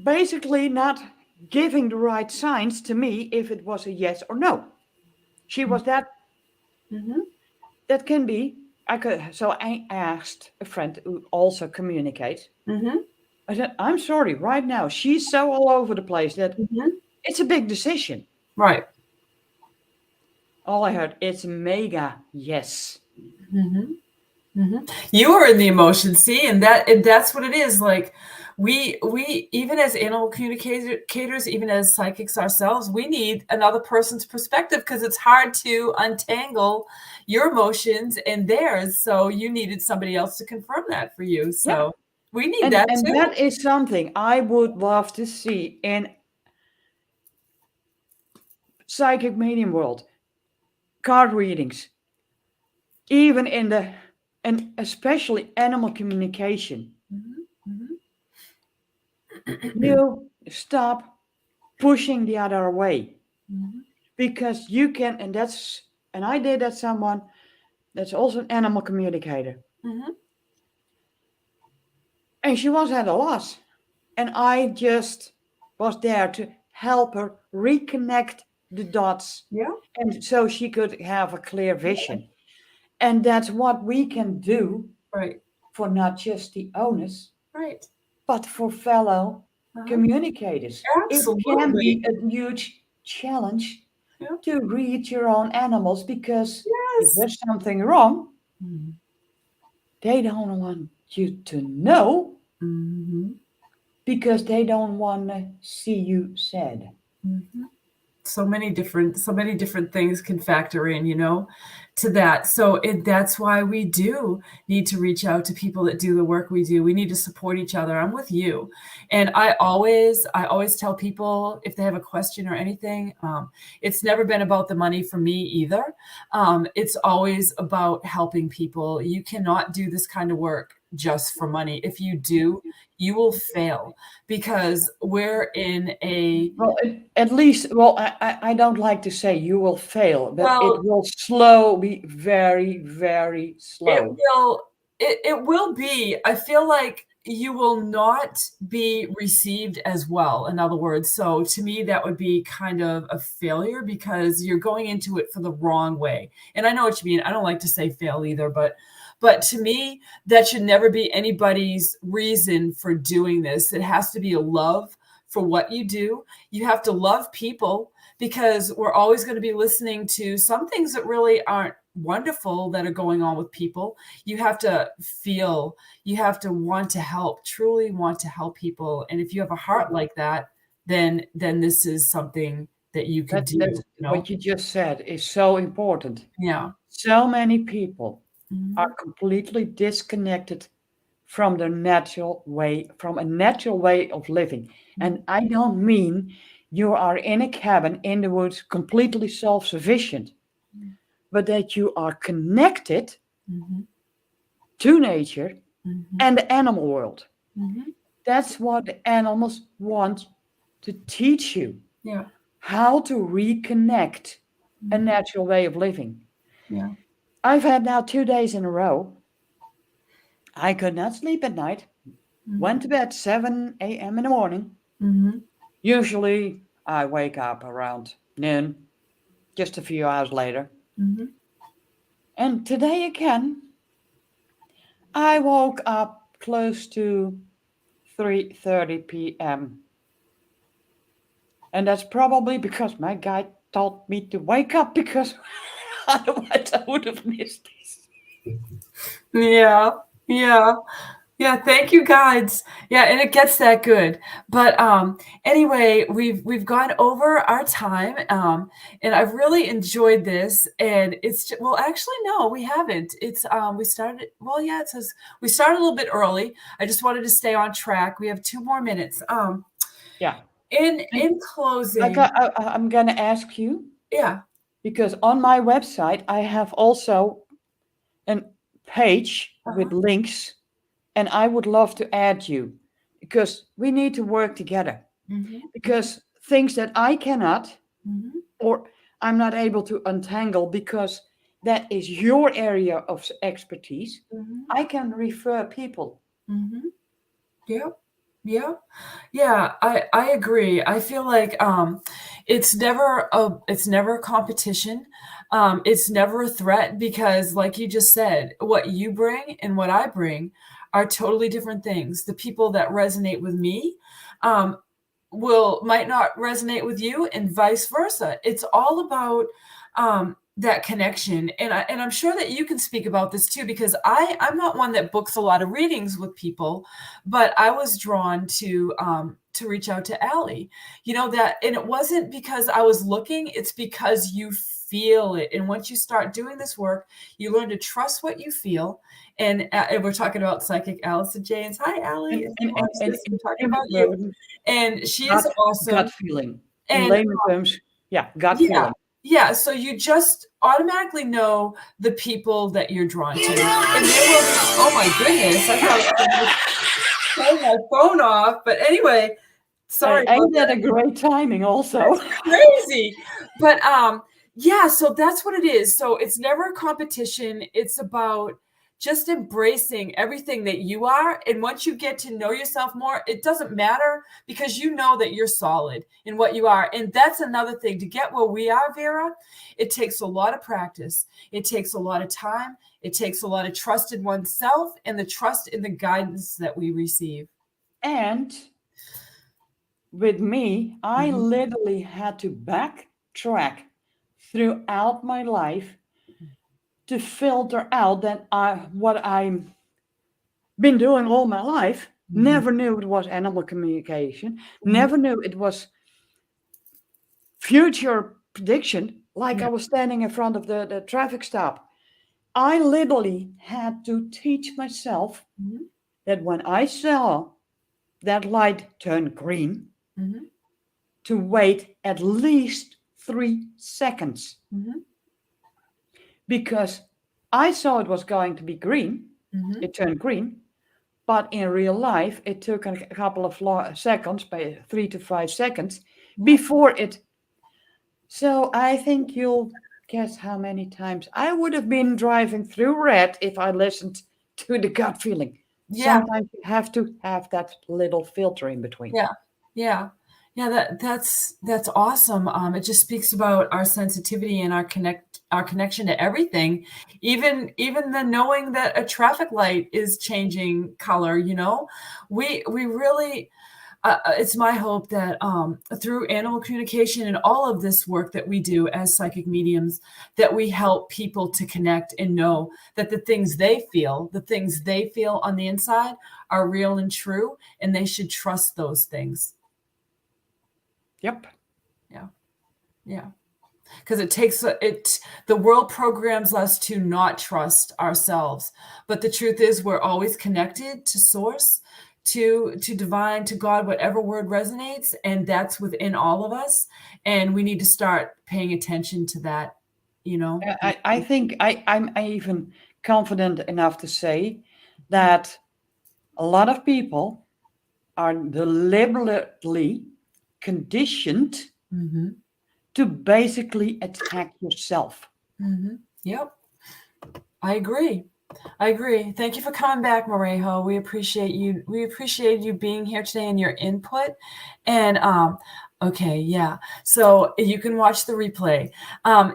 basically not. giving the right signs to me if it was a yes or no. She was that Mhm. that can be. So I asked a friend who also communicates. Mhm. I said, I'm sorry, right now she's so all over the place that Mhm. it's a big decision. Right. All I heard, it's mega yes. Mhm. Mhm. You are in the emotion, see, and that's what it is, like, we even as animal communicators, even as psychics ourselves, we need another person's perspective because it's hard to untangle your emotions and theirs, so you needed somebody else to confirm that for you, Yeah. so we need And that and too. that is something I would love to see in psychic medium world, card readings, even in the and especially animal communication. Mhm. Mhm. You stop pushing the other away Mhm. because you can, and I did that someone that's also an animal communicator. Mhm. And she was at a loss. And I just was there to help her reconnect the dots Yeah. and so she could have a clear vision. And that's what we can do Right. for not just the owners, Right. but for fellow Uh-huh. communicators. It can be Absolutely. a huge challenge Yeah. to read your own animals because if Yes. there's something wrong, Mhm. they don't want you to know Mhm. because they don't want to see you sad. Mhm. So many different things can factor in, to that. So that's why we do need to reach out to people that do the work we do. We need to support each other. I'm with you. And I always tell people if they have a question or anything, it's never been about the money for me either. It's always about helping people. You cannot do this kind of work just for money. If you do, you will fail because we're in a Well, at least, well, I don't like to say you will fail, but it well, will be very, very it slow. will it will be. I feel like you will not be received as well, in other words. So to me, that would be kind of a failure because you're going into it for the wrong way. And I know what you mean. I don't like to say fail either, but to me, that should never be anybody's reason for doing this. It has to be a love for what you do. You have to love people because we're always going to be listening to some things that really aren't wonderful that are going on with people. You have to feel, you have to want to help, truly want to help people. And if you have a heart like that, then this is something that you could That's do. what you just said is so important. Yeah. So many people are Mhm. completely disconnected from from a natural way of living. And I don't mean you are in a cabin in the woods, completely self-sufficient, but that you are connected Mhm. to nature Mhm. and the animal world. Mhm. That's what the animals want to teach you Yeah. how to reconnect a Mhm. natural way of living. Yeah. I've had now 2 days in a row. I could not sleep at night. Mhm. Went to bed 7 a.m. in the morning. Mhm. Usually I wake up around noon, just a few hours later. Mhm. And today again, I woke up close to 3:30 p.m. And that's probably because my guide told me to wake up because otherwise I would have missed this. Yeah. Yeah. Yeah, thank you, guides. Yeah, and it gets that good. But anyway, we've gone over our time, and I've really enjoyed this. And well, actually, no, we haven't. It's we started. Well, yeah, it says we started a little bit early. I just wanted to stay on track. We have 2 more minutes. Yeah. And In like closing, I'm going to ask you yeah. because on my website, I have also a page with Uh-huh. links and I would love to add you because we need to work together Mhm. Mhm. because things that I cannot Mhm. or I'm not able to untangle because that is your area of expertise, Mhm. I can refer people. Mhm. Yep. Yeah. Yeah, I agree. I feel like, it's never a competition. It's never a threat because like you just said, what you bring and what I bring are totally different things. The people that resonate with me, um, might not resonate with you and vice versa. It's all about that connection. And I'm sure that you can speak about this too, because I'm not one that books a lot of readings with people, but I was drawn to reach out to Allie. You know that, and it wasn't because I was looking, it's because you feel it. And once you start doing this work, you learn to trust what you feel. And we're talking about psychic Allison James. Hi, Allie. If you watch And this, in we're talking about layman's you. terms, And she is gut awesome. feeling. In And layman terms, yeah, gut yeah, feeling. yeah. So you just automatically know the people that you're drawn to. And there will be, oh my goodness, I thought I was turn my phone off. But anyway, Hey, sorry about ain't that a great timing also? crazy. But yeah, so that's what it is. So it's never a competition. It's about just embracing everything that you are. And once you get to know yourself more, it doesn't matter because you know that you're solid in what you are. And that's another thing. To get where we are, Vera, it takes a lot of practice. It takes a lot of time. It takes a lot of trust in oneself and the trust in the guidance that we receive. And with me, I Mhm. literally had to backtrack throughout my life to filter out that what I'm been doing all my life. Mhm. Never knew it was animal communication. Mhm. Never knew it was future prediction. Like I Yeah. was standing in front of the traffic stop. I literally had to teach myself Mhm. that when I saw that light turn green, Mhm. to wait at least 3 seconds Mhm. because I saw it was going to be green. Mhm. It turned green, but in real life, it took a couple of seconds, by 3 to 5 seconds, Yeah. before it. So I think you'll guess how many times I would have been driving through red if I listened to the gut feeling. Yeah. Sometimes you have to have that little filter in between. Yeah. Yeah. Yeah, that's awesome. It just speaks about our sensitivity and our connection to everything. Even the knowing that a traffic light is changing color, you know? We really it's my hope that through animal communication and all of this work that we do as psychic mediums, that we help people to connect and know that the things they feel on the inside are real and true, and they should trust those things. Yep. Yeah, yeah. Because it takes it. The world programs us to not trust ourselves, but the truth is, we're always connected to Source, to divine, to God, whatever word resonates, and that's within all of us. And we need to start paying attention to that. You know. I think I'm even confident enough to say that a lot of people are deliberately conditioned Mm-hmm. to basically attack yourself. Mm-hmm. Yep. I agree. I agree. Thank you for coming back, Marejo. We appreciate you. We appreciate you being here today and your input. And okay, yeah. So you can watch the replay.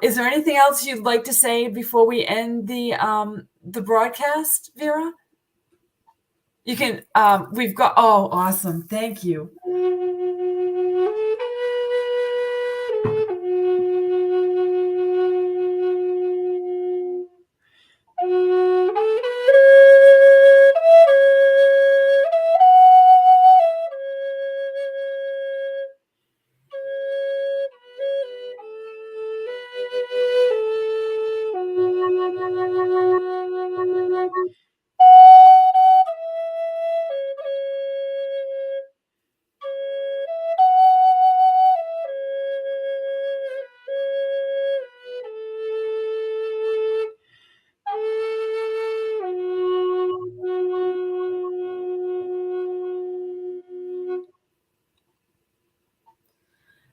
Is there anything else you'd like to say before we end the broadcast, Vera? You can we've got oh awesome. Thank you.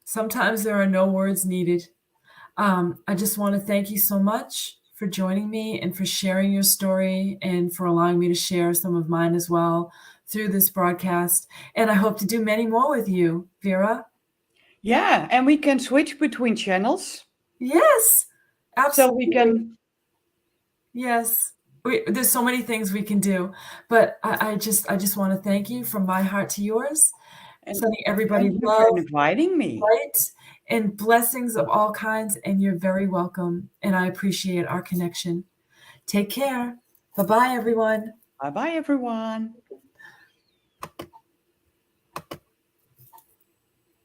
Sometimes there are no words needed. I just want to thank you so much for joining me and for sharing your story and for allowing me to share some of mine as well through this broadcast, and I hope to do many more with you, Vera. Yeah, and we can switch between channels. Yes, So we absolutely. can. Yes. There's so many things we can do, but I just want to thank you from my heart to yours, And sending everybody thank you for love, inviting me. light, and blessings of all kinds, and you're very welcome, and I appreciate our connection. Take care. Bye-bye, everyone. Bye bye, everyone.